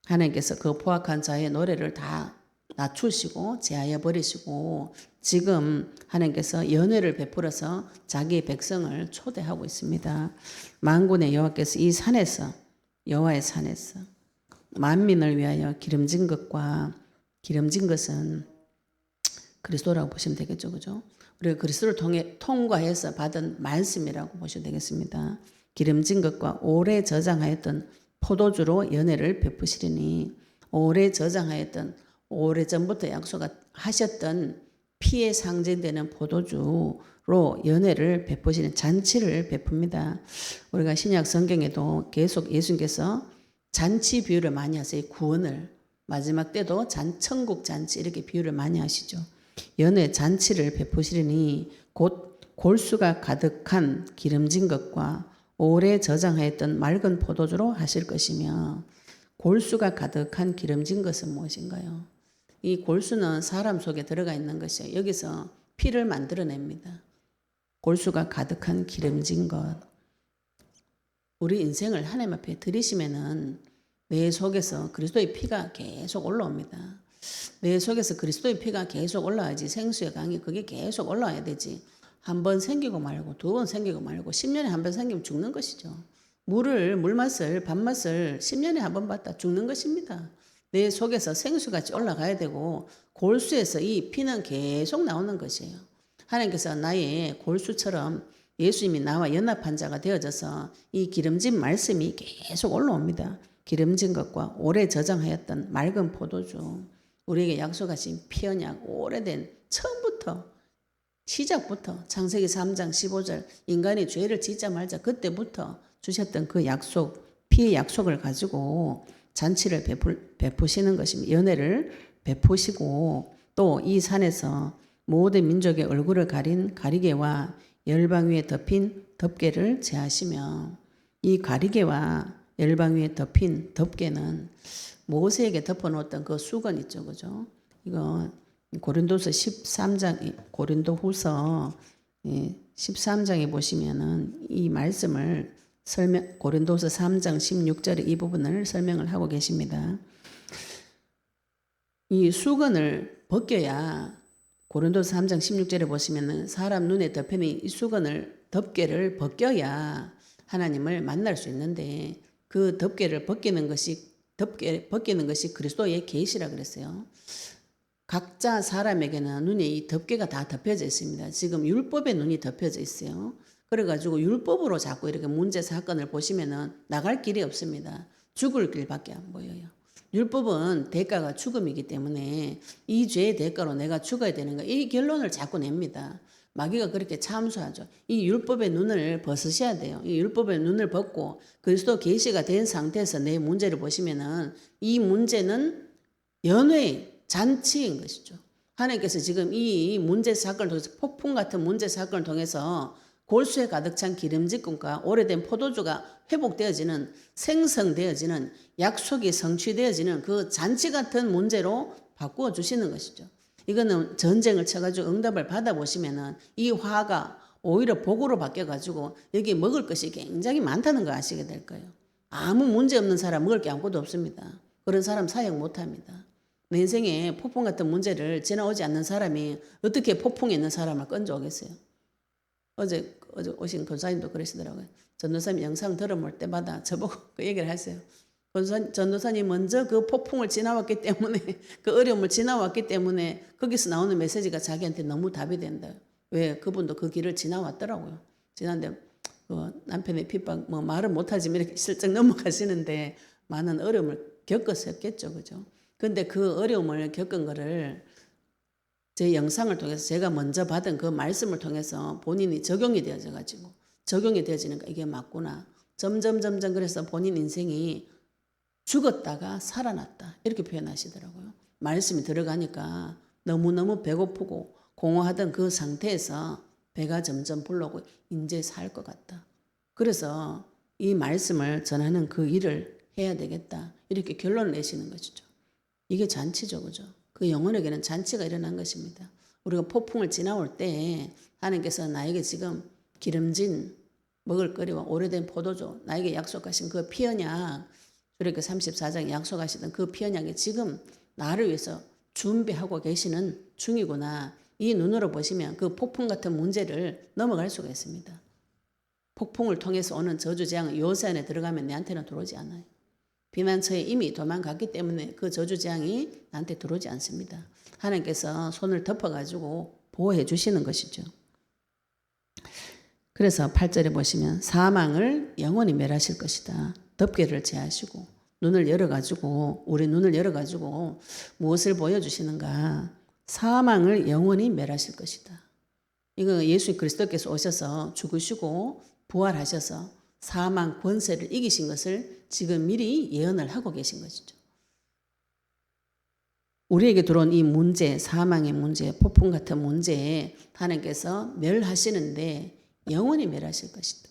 하나님께서 그 포악한 자의 노래를 다 낮추시고 제하여 버리시고 지금 하나님께서 연회를 베풀어서 자기의 백성을 초대하고 있습니다. 만군의 여호와께서 이 산에서 여호와의 산에서 만민을 위하여 기름진 것과 기름진 것은 그리스도라고 보시면 되겠죠. 그죠? 우리가 그리스도를 통해 통과해서 받은 말씀이라고 보시면 되겠습니다. 기름진 것과 오래 저장하였던 포도주로 연회를 베푸시리니 오래 저장하였던 오래전부터 약속하셨던 피의 상징되는 포도주로 연회를 베푸시는 잔치를 베풉니다. 우리가 신약 성경에도 계속 예수님께서 잔치 비유를 많이 하세요. 구원을 마지막 때도 천국 잔치 이렇게 비유를 많이 하시죠. 연회 잔치를 베푸시리니 곧 골수가 가득한 기름진 것과 오래 저장하였던 맑은 포도주로 하실 것이며 골수가 가득한 기름진 것은 무엇인가요? 이 골수는 사람 속에 들어가 있는 것이에요. 여기서 피를 만들어냅니다. 골수가 가득한 기름진 것. 우리 인생을 하나님 앞에 드리시면은 내 속에서 그리스도의 피가 계속 올라옵니다. 내 속에서 그리스도의 피가 계속 올라와야지 생수의 강이 그게 계속 올라와야 되지. 한 번 생기고 말고 두 번 생기고 말고 10년에 한 번 생기면 죽는 것이죠. 물맛을 밥맛을 10년에 한 번 봤다 죽는 것입니다. 내 속에서 생수같이 올라가야 되고 골수에서 이 피는 계속 나오는 것이에요. 하나님께서 나의 골수처럼 예수님이 나와 연합한 자가 되어져서 이 기름진 말씀이 계속 올라옵니다. 기름진 것과 오래 저장하였던 맑은 포도주, 우리에게 약속하신 피언약, 오래된 처음부터 시작부터 창세기 3장 15절 인간이 죄를 짓자 말자 그때부터 주셨던 그 약속, 피의 약속을 가지고 잔치를 베푸시는 것입니다. 연회를 베푸시고 또 이 산에서 모든 민족의 얼굴을 가린 가리개와 열방 위에 덮인 덮개를 제하시며, 이 가리개와 열방 위에 덮인 덮개는 모세에게 덮어놓았던 그 수건 있죠, 그죠? 이거 고린도서 13장, 고린도후서 13장에 보시면은 이 말씀을 고린도서 3장 16절에 이 부분을 설명을 하고 계십니다. 이 수건을 벗겨야, 고린도서 3장 16절에 보시면은 사람 눈에 덮이는 이 수건을, 덮개를 벗겨야 하나님을 만날 수 있는데, 그 덮개를 벗기는 것이 그리스도의 계시라 그랬어요. 각자 사람에게는 눈에 이 덮개가 다 덮여져 있습니다. 지금 율법의 눈이 덮여져 있어요. 그래가지고 율법으로 자꾸 이렇게 문제 사건을 보시면은 나갈 길이 없습니다. 죽을 길밖에 안 보여요. 율법은 대가가 죽음이기 때문에 이 죄의 대가로 내가 죽어야 되는 거, 이 결론을 자꾸 냅니다. 마귀가 그렇게 참수하죠. 이 율법의 눈을 벗으셔야 돼요. 이 율법의 눈을 벗고 그리스도 계시가 된 상태에서 내 문제를 보시면은 이 문제는 연회 잔치인 것이죠. 하나님께서 지금 이 문제 사건을 통해서, 폭풍 같은 문제 사건을 통해서 골수에 가득 찬 기름진 것과 오래된 포도주가 회복되어지는, 생성되어지는, 약속이 성취되어지는 그 잔치 같은 문제로 바꾸어 주시는 것이죠. 이거는 전쟁을 쳐가지고 응답을 받아보시면은 이 화가 오히려 복으로 바뀌어가지고 여기 먹을 것이 굉장히 많다는 거 아시게 될 거예요. 아무 문제 없는 사람 먹을 게 아무것도 없습니다. 그런 사람 사역 못합니다. 내 인생에 폭풍 같은 문제를 지나오지 않는 사람이 어떻게 폭풍에 있는 사람을 건져오겠어요? 어제 오신 권사님도 그러시더라고요. 전도사님 영상 들어볼 때마다 저보고 그 얘기를 하세요. 전도사님 먼저 그 폭풍을 지나왔기 때문에, 그 어려움을 지나왔기 때문에 거기서 나오는 메시지가 자기한테 너무 답이 된다. 왜? 그분도 그 길을 지나왔더라고요. 지났는데 남편의 핍박 말은 못하지만 이렇게 슬쩍 넘어가시는데 많은 어려움을 겪었었겠죠, 그죠? 근데 그 어려움을 겪은 거를 제 영상을 통해서 제가 먼저 받은 그 말씀을 통해서 본인이 적용이 되어져가지고, 적용이 되어지니까 이게 맞구나. 점점 그래서 본인 인생이 죽었다가 살아났다, 이렇게 표현하시더라고요. 말씀이 들어가니까 너무너무 배고프고 공허하던 그 상태에서 배가 점점 불러오고 이제 살 것 같다. 그래서 이 말씀을 전하는 그 일을 해야 되겠다, 이렇게 결론을 내시는 것이죠. 이게 잔치죠, 그죠? 그 영혼에게는 잔치가 일어난 것입니다. 우리가 폭풍을 지나올 때 하나님께서 나에게 지금 기름진 먹을거리와 오래된 포도주, 나에게 약속하신 그 피언약, 출애굽기 34장 약속하시던 그 피언약이 지금 나를 위해서 준비하고 계시는 중이구나. 이 눈으로 보시면 그 폭풍 같은 문제를 넘어갈 수가 있습니다. 폭풍을 통해서 오는 저주재앙은 요새 안에 들어가면 내한테는 들어오지 않아요. 비난처에 이미 도망갔기 때문에 그 저주재앙이 나한테 들어오지 않습니다. 하나님께서 손을 덮어가지고 보호해 주시는 것이죠. 그래서 8절에 보시면 사망을 영원히 멸하실 것이다. 덮개를 제하시고 눈을 열어가지고, 우리 눈을 열어가지고 무엇을 보여주시는가? 사망을 영원히 멸하실 것이다. 이거 예수 그리스도께서 오셔서 죽으시고 부활하셔서 사망 권세를 이기신 것을 지금 미리 예언을 하고 계신 것이죠. 우리에게 들어온 이 문제, 사망의 문제, 폭풍 같은 문제에 하나님께서 멸하시는데 영원히 멸하실 것이다.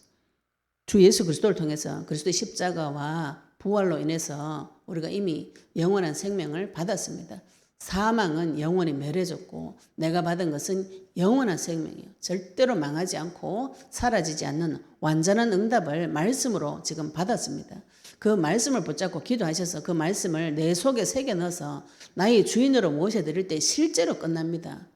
주 예수 그리스도를 통해서 그리스도의 십자가와 부활로 인해서 우리가 이미 영원한 생명을 받았습니다. 사망은 영원히 멸해졌고 내가 받은 것은 영원한 생명이에요. 절대로 망하지 않고 사라지지 않는 완전한 응답을 말씀으로 지금 받았습니다. 그 말씀을 붙잡고 기도하셔서 그 말씀을 내 속에 새겨 넣어서 나의 주인으로 모셔드릴 때 실제로 끝납니다.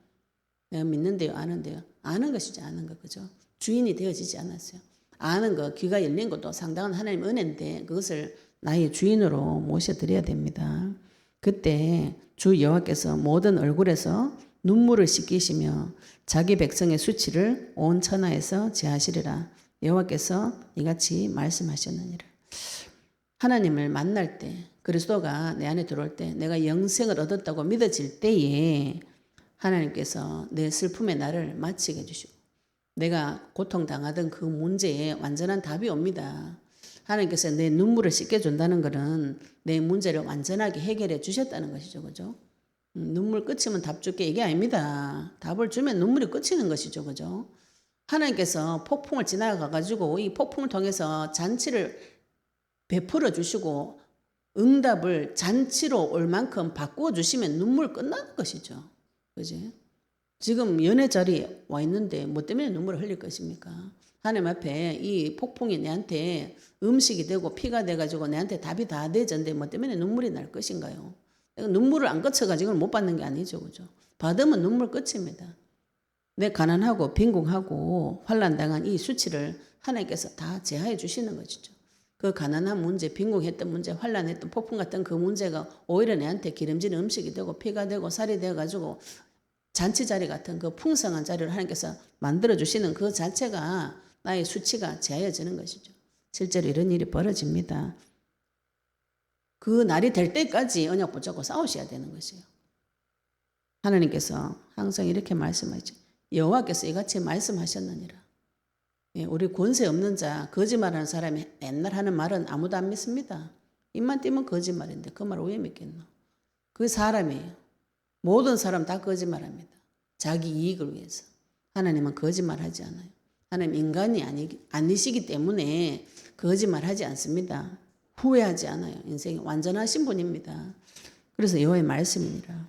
내가 믿는데요, 아는데요. 아는 것이지 아는 것, 그죠? 주인이 되어지지 않았어요. 아는 거, 귀가 열린 것도 상당한 하나님 은혜인데 그것을 나의 주인으로 모셔드려야 됩니다. 그때 주 여호와께서 모든 얼굴에서 눈물을 씻기시며 자기 백성의 수치를 온 천하에서 제하시리라. 여호와께서 이같이 말씀하셨느니라. 하나님을 만날 때, 그리스도가 내 안에 들어올 때, 내가 영생을 얻었다고 믿어질 때에 하나님께서 내 슬픔의 날을 마치게 해주시고 내가 고통당하던 그 문제에 완전한 답이 옵니다. 하나님께서 내 눈물을 씻겨준다는 것은 내 문제를 완전하게 해결해 주셨다는 것이죠. 그죠? 눈물 끝이면 답 줄게 이게 아닙니다. 답을 주면 눈물이 끝이는 것이죠. 그죠? 하나님께서 폭풍을 지나가가지고 이 폭풍을 통해서 잔치를 베풀어 주시고 응답을 잔치로 올 만큼 바꾸어 주시면 눈물 끝나는 것이죠. 그지? 지금 연애 자리에 와 있는데 뭐 때문에 눈물을 흘릴 것입니까? 하나님 앞에 이 폭풍이 내한테 음식이 되고 피가 돼가지고 내한테 답이 다 되졌는데 뭐 때문에 눈물이 날 것인가요? 눈물을 안 거쳐가지고 못 받는 게 아니죠. 그죠? 받으면 눈물 끝입니다. 내 가난하고 빈궁하고 환난당한 이 수치를 하나님께서 다 제하해 주시는 것이죠. 그 가난한 문제, 빈궁했던 문제, 환난했던 폭풍 같은 그 문제가 오히려 내한테 기름진 음식이 되고 피가 되고 살이 되어가지고 잔치 자리 같은 그 풍성한 자리를 하나님께서 만들어 주시는 그 자체가 나의 수치가 제하여지는 것이죠. 실제로 이런 일이 벌어집니다. 그 날이 될 때까지 언약 붙잡고 싸우셔야 되는 것이에요. 하나님께서 항상 이렇게 말씀하시죠. 여호와께서 이같이 말씀하셨느니라. 우리 권세 없는 자, 거짓말하는 사람이 맨날 하는 말은 아무도 안 믿습니다. 입만 띄면 거짓말인데 그 말 왜 믿겠노? 그 사람이에요. 모든 사람 다 거짓말합니다. 자기 이익을 위해서. 하나님은 거짓말하지 않아요. 하나님 인간이 아니시기 때문에 거짓말하지 않습니다. 후회하지 않아요. 인생이 완전하신 분입니다. 그래서 여호와의 말씀이니라.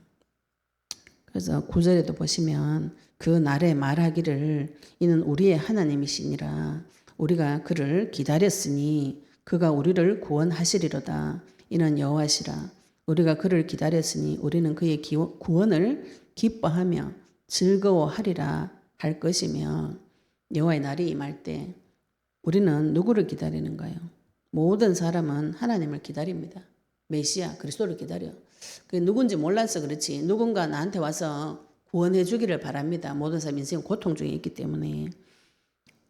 그래서 9절에도 보시면 그 날에 말하기를 이는 우리의 하나님이시니라. 우리가 그를 기다렸으니 그가 우리를 구원하시리로다. 이는 여호와시라. 우리가 그를 기다렸으니 우리는 그의 구원을 기뻐하며 즐거워하리라 할 것이며 여호와의 날이 임할 때 우리는 누구를 기다리는가요? 모든 사람은 하나님을 기다립니다. 메시아 그리스도를 기다려. 그게 누군지 몰라서 그렇지 누군가 나한테 와서 구원해 주기를 바랍니다. 모든 사람 인생 고통 중에 있기 때문에.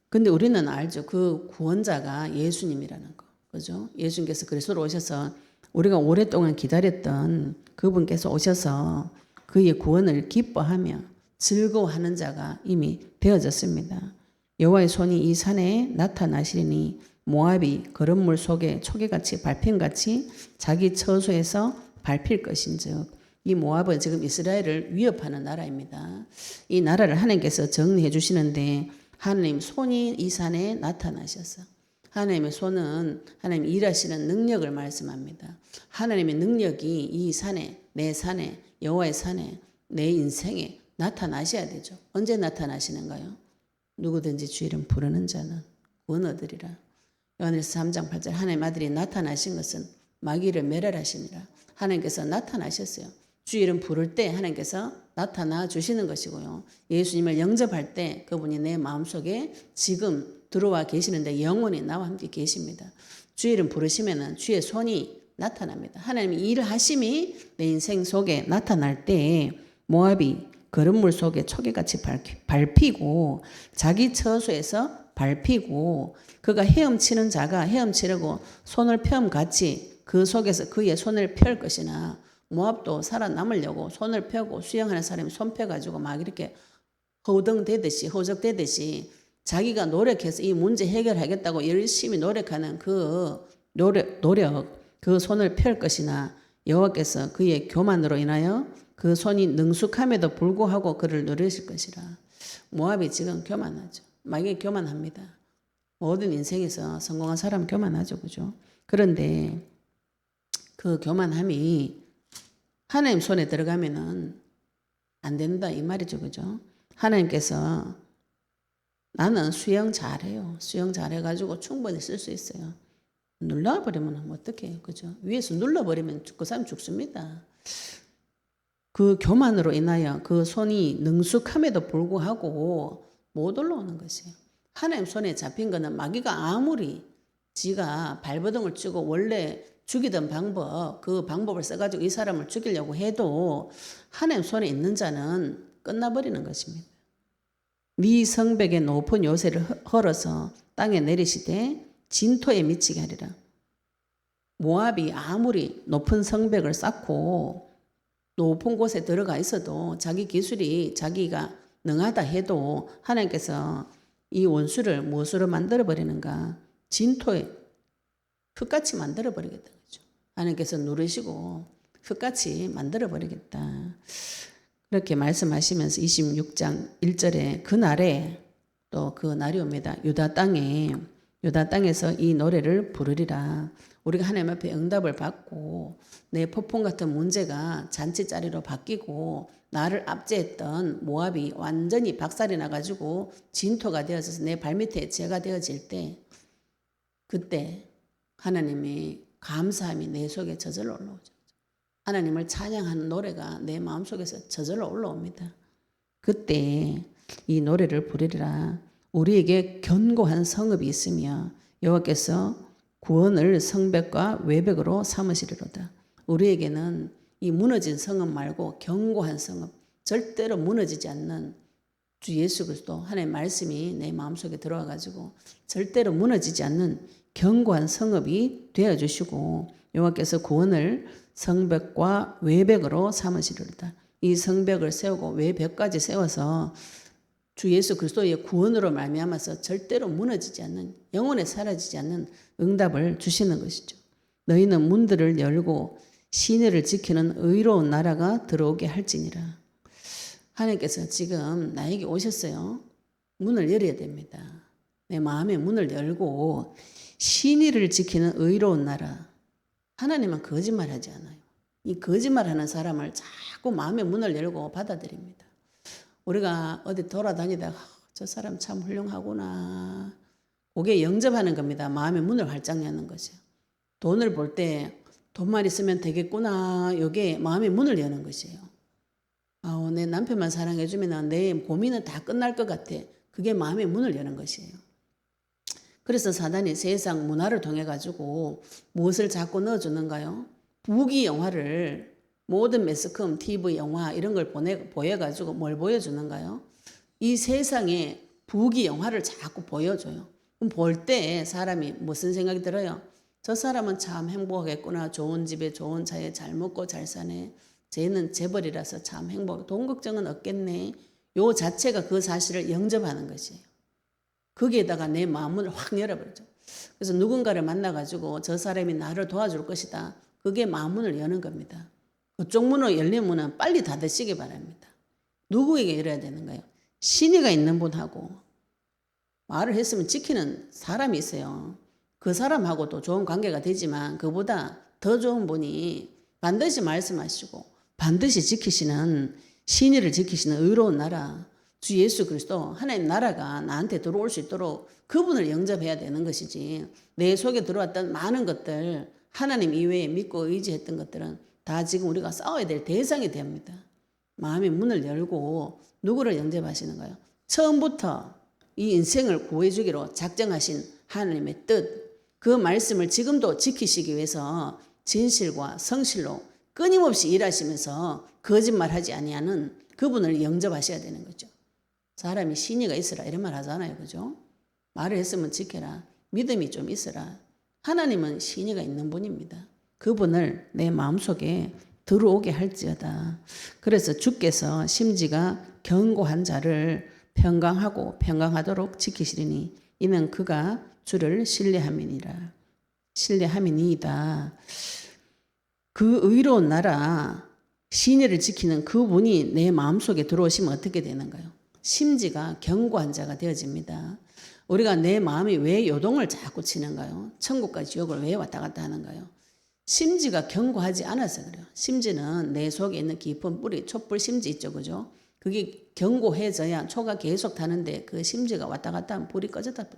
근데 우리는 알죠. 그 구원자가 예수님이라는 거. 그죠? 예수님께서 그리스도로 오셔서 우리가 오랫동안 기다렸던 그분께서 오셔서 그의 구원을 기뻐하며 즐거워하는 자가 이미 되어졌습니다. 여호와의 손이 이 산에 나타나시리니 모압이 거름물 속에 초계같이 밟힘같이 자기 처소에서 밟힐 것인즉 이 모압은 지금 이스라엘을 위협하는 나라입니다. 이 나라를 하나님께서 정리해 주시는데 하나님 손이 이 산에 나타나셔서 하나님의 손은 하나님 일하시는 능력을 말씀합니다. 하나님의 능력이 이 산에 내 산에 여호와의 산에 내 인생에 나타나셔야 되죠. 언제 나타나시는가요? 누구든지 주 이름 부르는 자는 구원 얻으리라. 요한일서 3장 8절 하나님 아들이 나타나신 것은 마귀를 멸하시니라. 하나님께서 나타나셨어요. 주 이름 부를 때 하나님께서 나타나 주시는 것이고요. 예수님을 영접할 때 그분이 내 마음속에 지금 들어와 계시는데 영원히 나와 함께 계십니다. 주 이름 부르시면 주의 손이 나타납니다. 하나님이 일을 하심이 내 인생 속에 나타날 때 모압이 거름물 속에 초계같이 밟히고 자기 처소에서 밟히고 그가 헤엄치는 자가 헤엄치려고 손을 펴음같이 그 속에서 그의 손을 펼 것이나 모압도 살아남으려고 손을 펴고 수영하는 사람이 손 펴가지고 막 이렇게 허우적대듯이 자기가 노력해서 이 문제 해결하겠다고 열심히 노력하는 그 노력 그 손을 펼 것이나 여호와께서 그의 교만으로 인하여 그 손이 능숙함에도 불구하고 그를 누르실 것이라. 모압이 지금 교만하죠. 마귀 교만합니다. 모든 인생에서 성공한 사람은 교만하죠. 그죠? 그런데 그 교만함이 하나님 손에 들어가면은 안 된다 이 말이죠. 그죠? 하나님께서 나는 수영 잘해요. 수영 잘해가지고 충분히 쓸 수 있어요. 눌러버리면 어떡해요. 그죠? 위에서 눌러버리면 그 사람 죽습니다. 그 교만으로 인하여 그 손이 능숙함에도 불구하고 못 올라오는 것이에요. 하나님 손에 잡힌 거는 마귀가 아무리 지가 발버둥을 치고 원래 죽이던 방법, 그 방법을 써가지고 이 사람을 죽이려고 해도 하나님 손에 있는 자는 끝나버리는 것입니다. 네 성벽의 높은 요새를 헐어서 땅에 내리시되 진토에 미치게 하리라. 모압이 아무리 높은 성벽을 쌓고 높은 곳에 들어가 있어도 자기 기술이 자기가 능하다 해도 하나님께서 이 원수를 무엇으로 만들어버리는가? 진토에 흙같이 만들어버리겠다. 그죠? 하나님께서 누르시고 흙같이 만들어버리겠다. 그렇게 말씀하시면서 26장 1절에 그날에 또 그 날이 옵니다. 유다 땅에서 이 노래를 부르리라. 우리가 하나님 앞에 응답을 받고 내 폭풍 같은 문제가 잔치자리로 바뀌고 나를 압제했던 모압이 완전히 박살이 나가지고 진토가 되어져서 내 발밑에 재가 되어질 때 그때 하나님이 감사함이 내 속에 저절로 올라오죠. 하나님을 찬양하는 노래가 내 마음속에서 저절로 올라옵니다. 그때 이 노래를 부르리라. 우리에게 견고한 성읍이 있으며 여호와께서 구원을 성벽과 외벽으로 삼으시리로다. 우리에게는 이 무너진 성읍 말고 견고한 성읍, 절대로 무너지지 않는 주 예수 그리스도 하나님의 말씀이 내 마음속에 들어와 가지고 절대로 무너지지 않는 견고한 성읍이 되어주시고 여호와께서 구원을 성벽과 외벽으로 삼으시리로다. 이 성벽을 세우고 외벽까지 세워서 주 예수 그리스도의 구원으로 말미암아서 절대로 무너지지 않는 영원에 사라지지 않는 응답을 주시는 것이죠. 너희는 문들을 열고 시내를 지키는 의로운 나라가 들어오게 할지니라. 하나님께서 지금 나에게 오셨어요. 문을 열어야 됩니다. 내 마음의 문을 열고 신의를 지키는 의로운 나라. 하나님은 거짓말하지 않아요. 이 거짓말하는 사람을 자꾸 마음의 문을 열고 받아들입니다. 우리가 어디 돌아다니다가 저 사람 참 훌륭하구나. 그게 영접하는 겁니다. 마음의 문을 활짝 여는 것이요. 돈을 벌 때 돈만 있으면 되겠구나. 이게 마음의 문을 여는 것이에요. 내 남편만 사랑해주면 내 고민은 다 끝날 것 같아. 그게 마음의 문을 여는 것이에요. 그래서 사단이 세상 문화를 통해 가지고 무엇을 자꾸 넣어주는가요? 부귀 영화를 모든 매스컴, TV, 영화 이런 걸 보여가지고 뭘 보여주는가요? 이 세상에 부귀 영화를 자꾸 보여줘요. 그럼 볼 때 사람이 무슨 생각이 들어요? 저 사람은 참 행복하겠구나. 좋은 집에 좋은 차에 잘 먹고 잘 사네. 쟤는 재벌이라서 참 행복해. 돈 걱정은 없겠네. 요 자체가 그 사실을 영접하는 것이에요. 거기에다가 내 마음을 확 열어버리죠. 그래서 누군가를 만나가지고 저 사람이 나를 도와줄 것이다. 그게 마음문을 여는 겁니다. 그쪽 문으로 열린 문은 빨리 닫으시기 바랍니다. 누구에게 열어야 되는가요? 신의가 있는 분하고 말을 했으면 지키는 사람이 있어요. 그 사람하고도 좋은 관계가 되지만 그보다 더 좋은 분이 반드시 말씀하시고 반드시 지키시는 신의를 지키시는 의로운 나라 주 예수 그리스도 하나님 나라가 나한테 들어올 수 있도록 그분을 영접해야 되는 것이지 내 속에 들어왔던 많은 것들 하나님 이외에 믿고 의지했던 것들은 다 지금 우리가 싸워야 될 대상이 됩니다. 마음의 문을 열고 누구를 영접하시는가요? 처음부터 이 인생을 구해주기로 작정하신 하나님의 뜻, 그 말씀을 지금도 지키시기 위해서 진실과 성실로 끊임없이 일하시면서 거짓말하지 아니하는 그분을 영접하셔야 되는 거죠. 사람이 신의가 있으라 이런 말 하잖아요. 그죠? 말을 했으면 지켜라. 믿음이 좀 있으라. 하나님은 신의가 있는 분입니다. 그분을 내 마음속에 들어오게 할지어다. 그래서 주께서 심지가 견고한 자를 평강하고 평강하도록 지키시리니 이는 그가 주를 신뢰함이니라. 신뢰함이니이다. 그 의로운 나라 신의를 지키는 그분이 내 마음속에 들어오시면 어떻게 되는가요? 심지가 견고한 자가 되어집니다. 우리가 내 마음이 왜 요동을 자꾸 치는가요? 천국과 지옥을 왜 왔다 갔다 하는가요? 심지가 견고하지 않아서 그래요. 심지는 내 속에 있는 깊은 뿌리, 촛불 심지 있죠, 그죠? 그게 견고해져야 초가 계속 타는데 그 심지가 왔다 갔다 하면 불이 꺼졌다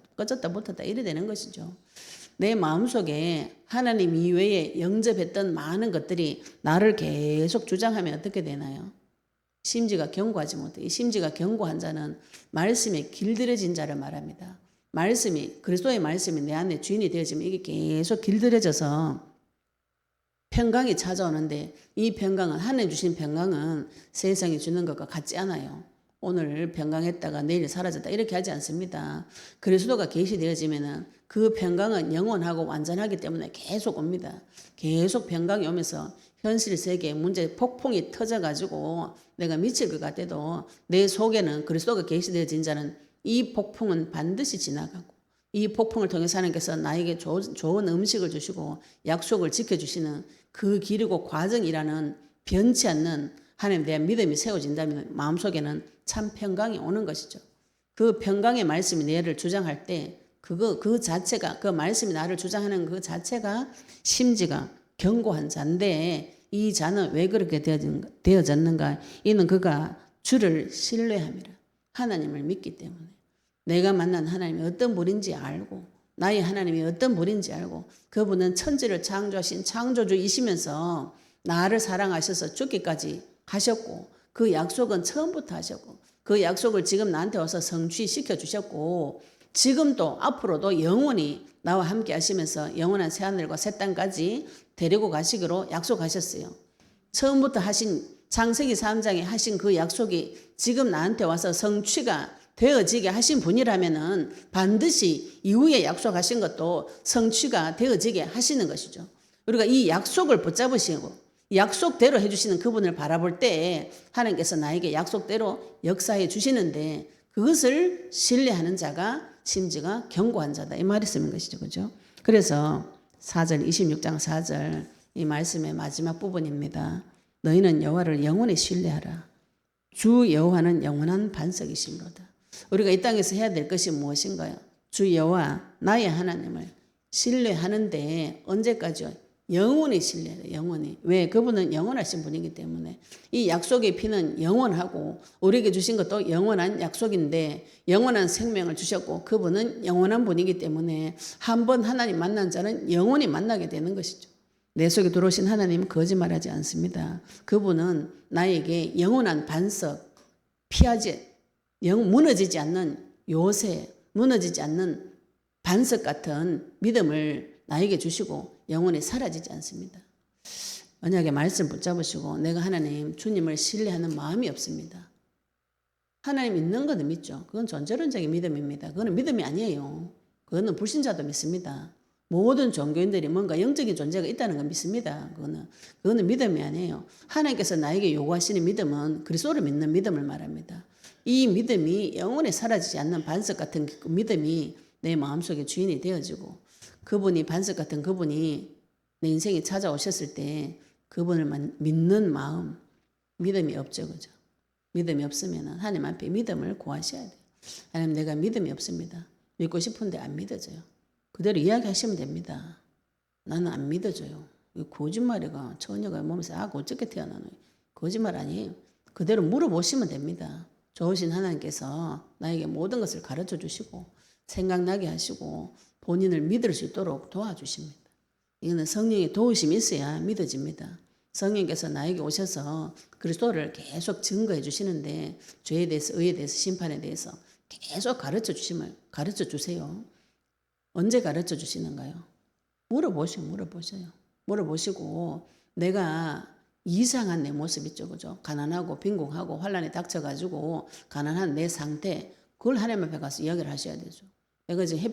붙었다 이래 되는 것이죠. 내 마음속에 하나님 이외에 영접했던 많은 것들이 나를 계속 주장하면 어떻게 되나요? 심지가 견고하지 못해. 이 심지가 견고한 자는 말씀에 길들여진 자를 말합니다. 말씀이, 그리스도의 말씀이 내 안에 주인이 되어지면 이게 계속 길들여져서 평강이 찾아오는데, 이 평강은, 하나님 주신 평강은 세상이 주는 것과 같지 않아요. 오늘 평강했다가 내일 사라졌다 이렇게 하지 않습니다. 그리스도가 계시되어지면은 그 평강은 영원하고 완전하기 때문에 계속 옵니다. 계속 평강이 오면서 현실 세계의 문제 폭풍이 터져가지고 내가 미칠 것 같아도 내 속에는 그리스도가 계시되어진 자는 이 폭풍은 반드시 지나가고, 이 폭풍을 통해서 하나님께서 나에게 좋은 음식을 주시고 약속을 지켜주시는 그 길이고 과정이라는 변치 않는 하나님에 대한 믿음이 세워진다면 마음속에는 참 평강이 오는 것이죠. 그 평강의 말씀이 내를 주장할 때 그 자체가, 그 말씀이 나를 주장하는 그 자체가 심지가 견고한 자인데, 이 자는 왜 그렇게 되어졌는가? 이는 그가 주를 신뢰함이라. 하나님을 믿기 때문에. 내가 만난 하나님이 어떤 분인지 알고, 나의 하나님이 어떤 분인지 알고, 그분은 천지를 창조하신 창조주이시면서 나를 사랑하셔서 죽기까지 하셨고, 그 약속은 처음부터 하셨고, 그 약속을 지금 나한테 와서 성취시켜 주셨고, 지금도 앞으로도 영원히 나와 함께 하시면서 영원한 새하늘과 새 땅까지 데리고 가시기로 약속하셨어요. 처음부터 하신 창세기 3장에 하신 그 약속이 지금 나한테 와서 성취가 되어지게 하신 분이라면은 반드시 이후에 약속하신 것도 성취가 되어지게 하시는 것이죠. 우리가 이 약속을 붙잡으시고 약속대로 해주시는 그분을 바라볼 때 하나님께서 나에게 약속대로 역사해 주시는데, 그것을 신뢰하는 자가 심지가 견고한 자다, 이 말이 쓰는 것이죠. 그죠? 그래서 4절, 26장 4절 이 말씀의 마지막 부분입니다. 너희는 여호와를 영원히 신뢰하라. 주 여호와는 영원한 반석이시로다. 우리가 이 땅에서 해야 될 것이 무엇인가요? 주 여호와 나의 하나님을 신뢰하는데 언제까지요? 영원히 신뢰해요. 영원히. 왜? 그분은 영원하신 분이기 때문에. 이 약속의 피는 영원하고 우리에게 주신 것도 영원한 약속인데 영원한 생명을 주셨고 그분은 영원한 분이기 때문에 한 번 하나님 만난 자는 영원히 만나게 되는 것이죠. 내 속에 들어오신 하나님은 거짓말하지 않습니다. 그분은 나에게 영원한 반석, 무너지지 않는 요새, 무너지지 않는 반석 같은 믿음을 나에게 주시고 영원히 사라지지 않습니다. 언약의 말씀 붙잡으시고 내가 하나님, 주님을 신뢰하는 마음이 없습니다. 하나님 있는 것은 믿죠. 그건 존재론적인 믿음입니다. 그거는 믿음이 아니에요. 그거는 불신자도 믿습니다. 모든 종교인들이 뭔가 영적인 존재가 있다는 걸 믿습니다. 그거는 믿음이 아니에요. 하나님께서 나에게 요구하시는 믿음은 그리스도를 믿는 믿음을 말합니다. 이 믿음이 영원히 사라지지 않는 반석 같은 그 믿음이 내 마음속에 주인이 되어지고, 그분이 반석 같은 그분이 내 인생에 찾아오셨을 때 그분을 믿는 마음, 믿음이 없죠. 그죠? 믿음이 없으면 하나님 앞에 믿음을 구하셔야 돼요. 하나님, 내가 믿음이 없습니다. 믿고 싶은데 안 믿어져요. 그대로 이야기하시면 됩니다. 나는 안 믿어져요. 거짓말이가 처녀가 몸에서 어떻게 태어나노? 거짓말 아니에요. 그대로 물어보시면 됩니다. 좋으신 하나님께서 나에게 모든 것을 가르쳐 주시고 생각나게 하시고 본인을 믿을 수 있도록 도와주십니다. 이거는 성령의 도우심이 있어야 믿어집니다. 성령께서 나에게 오셔서 그리스도를 계속 증거해 주시는데 죄에 대해서, 의에 대해서, 심판에 대해서 계속 가르쳐 주세요. 언제 가르쳐 주시는가요? 물어보셔요. 물어보시고 내가 이상한 내 모습 있죠. 그죠? 가난하고 빈곤하고 환란에 닥쳐가지고 가난한 내 상태, 그걸 하나님 앞에 가서 이야기를 하셔야 되죠. 내가 지금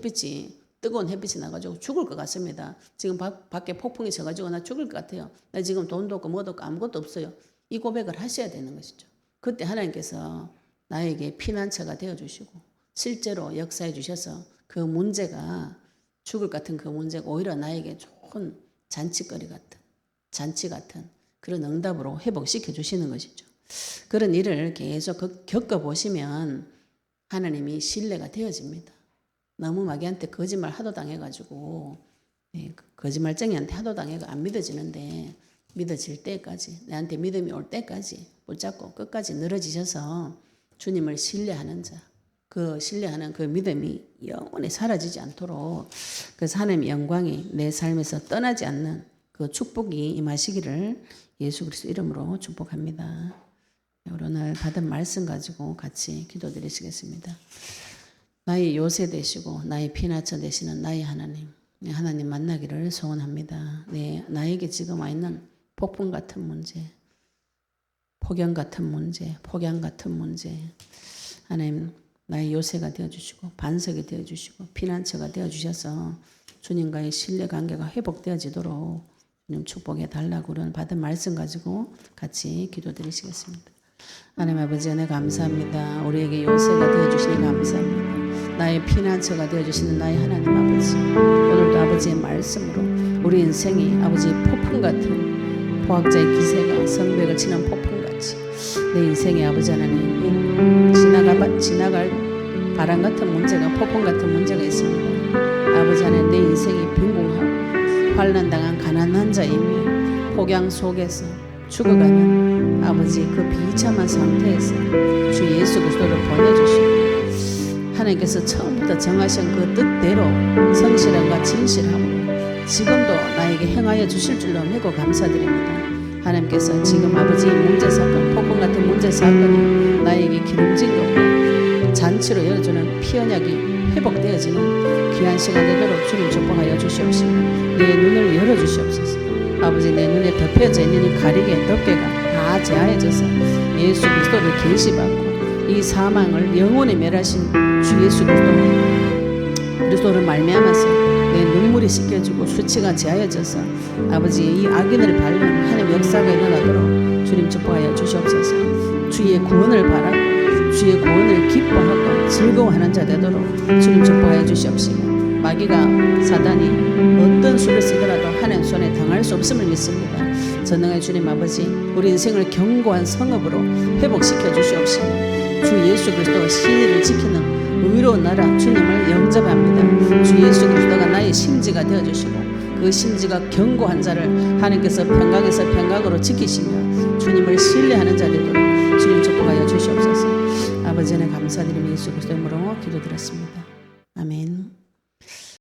뜨거운 햇빛이 나가지고 죽을 것 같습니다. 지금 밖에 폭풍이 쳐가지고 나 죽을 것 같아요. 나 지금 돈도 없고 뭐도 없고 아무것도 없어요. 이 고백을 하셔야 되는 것이죠. 그때 하나님께서 나에게 피난처가 되어주시고 실제로 역사해 주셔서 그 문제가, 죽을 같은 그 문제가 오히려 나에게 좋은 잔치 같은 그런 응답으로 회복시켜 주시는 것이죠. 그런 일을 계속 겪어보시면 하나님이 신뢰가 되어집니다. 너무 마귀한테 거짓말 하도 당해가지고 거짓말쟁이한테 하도 당해가 안 믿어지는데 믿어질 때까지 내한테 믿음이 올 때까지 붙잡고 끝까지 늘어지셔서 주님을 신뢰하는 자, 그 신뢰하는 그 믿음이 영원히 사라지지 않도록 그래서 하나님의 영광이 내 삶에서 떠나지 않는 그 축복이 임하시기를 예수 그리스도 이름으로 축복합니다. 우리 오늘 받은 말씀 가지고 같이 기도드리시겠습니다. 나의 요새 되시고 나의 피난처 되시는 나의 하나님, 하나님 만나기를 소원합니다. 나에게 지금 와 있는 폭풍 같은 문제, 폭염 같은 문제, 폭양 같은 문제, 하나님 나의 요새가 되어주시고 반석이 되어주시고 피난처가 되어주셔서 주님과의 신뢰관계가 회복되어지도록 주님 축복해 달라고 우리는 받은 말씀 가지고 같이 기도드리시겠습니다. 하나님 아버지 은혜 감사합니다. 우리에게 요새가 되어주시니 감사합니다. 나의 피난처가 되어주시는 나의 하나님 아버지, 오늘도 아버지의 말씀으로 우리 인생이 아버지 폭풍 같은 포악자의 기세가 성벽을 치는 폭풍같이 내 인생에 아버지 하나님 지나갈 바람 같은 문제가 폭풍 같은 문제가 있습니다. 아버지 하나님 내 인생이 빈궁하고 환난당한 가난한 자이며 폭양 속에서 죽어가는 아버지 그 비참한 상태에서 주 예수 그리스도를 보내주시고 하나님께서 처음부터 정하신 그 뜻대로 성실함과 진실함으로 지금도 나에게 행하여 주실 줄로 믿고 감사드립니다. 하나님께서 지금 아버지의 문제사건, 폭풍 같은 문제사건이 나에게 기름진 것과 잔치로 열어주는 피언약이 회복되어지는 귀한 시간 되도록 주님 축복하여 주시옵시고 내 눈을 열어주시옵소서. 아버지 내 눈에 덮여져 있는 이 가리개 덮개가 다 제하여져서 예수 그리스도를 계시받고 이 사망을 영원히 멸하신 주 예수 그리스도를 말미암아서 내 눈물이 씻겨지고 수치가 제하여져서 아버지 이 악인을 밟는 하나님 역사가 일어나도록 주님 축복하여 주시옵소서. 주의 구원을 바라고 주의 구원을 기뻐하고 즐거워하는 자 되도록 주님 축복하여 주시옵시고 마귀가 사단이 어떤 수를 쓰더라도 하나님 손에 당할 수 없음을 믿습니다. 전능의 주님 아버지 우리 인생을 견고한 성읍으로 회복시켜 주시옵시고 주 예수 그리스도가 신의를 지키는 의로운 나라 주님을 영접합니다. 주 예수 그리스도가 나의 심지가 되어주시고 그 심지가 견고한 자를 하나님께서 평강에서 평강으로 지키시며 주님을 신뢰하는 자 되도록 주님 축복하여 주시옵소서. 아버지 은혜 감사드리며 예수 그리스도 이름으로 기도드렸습니다. 아멘.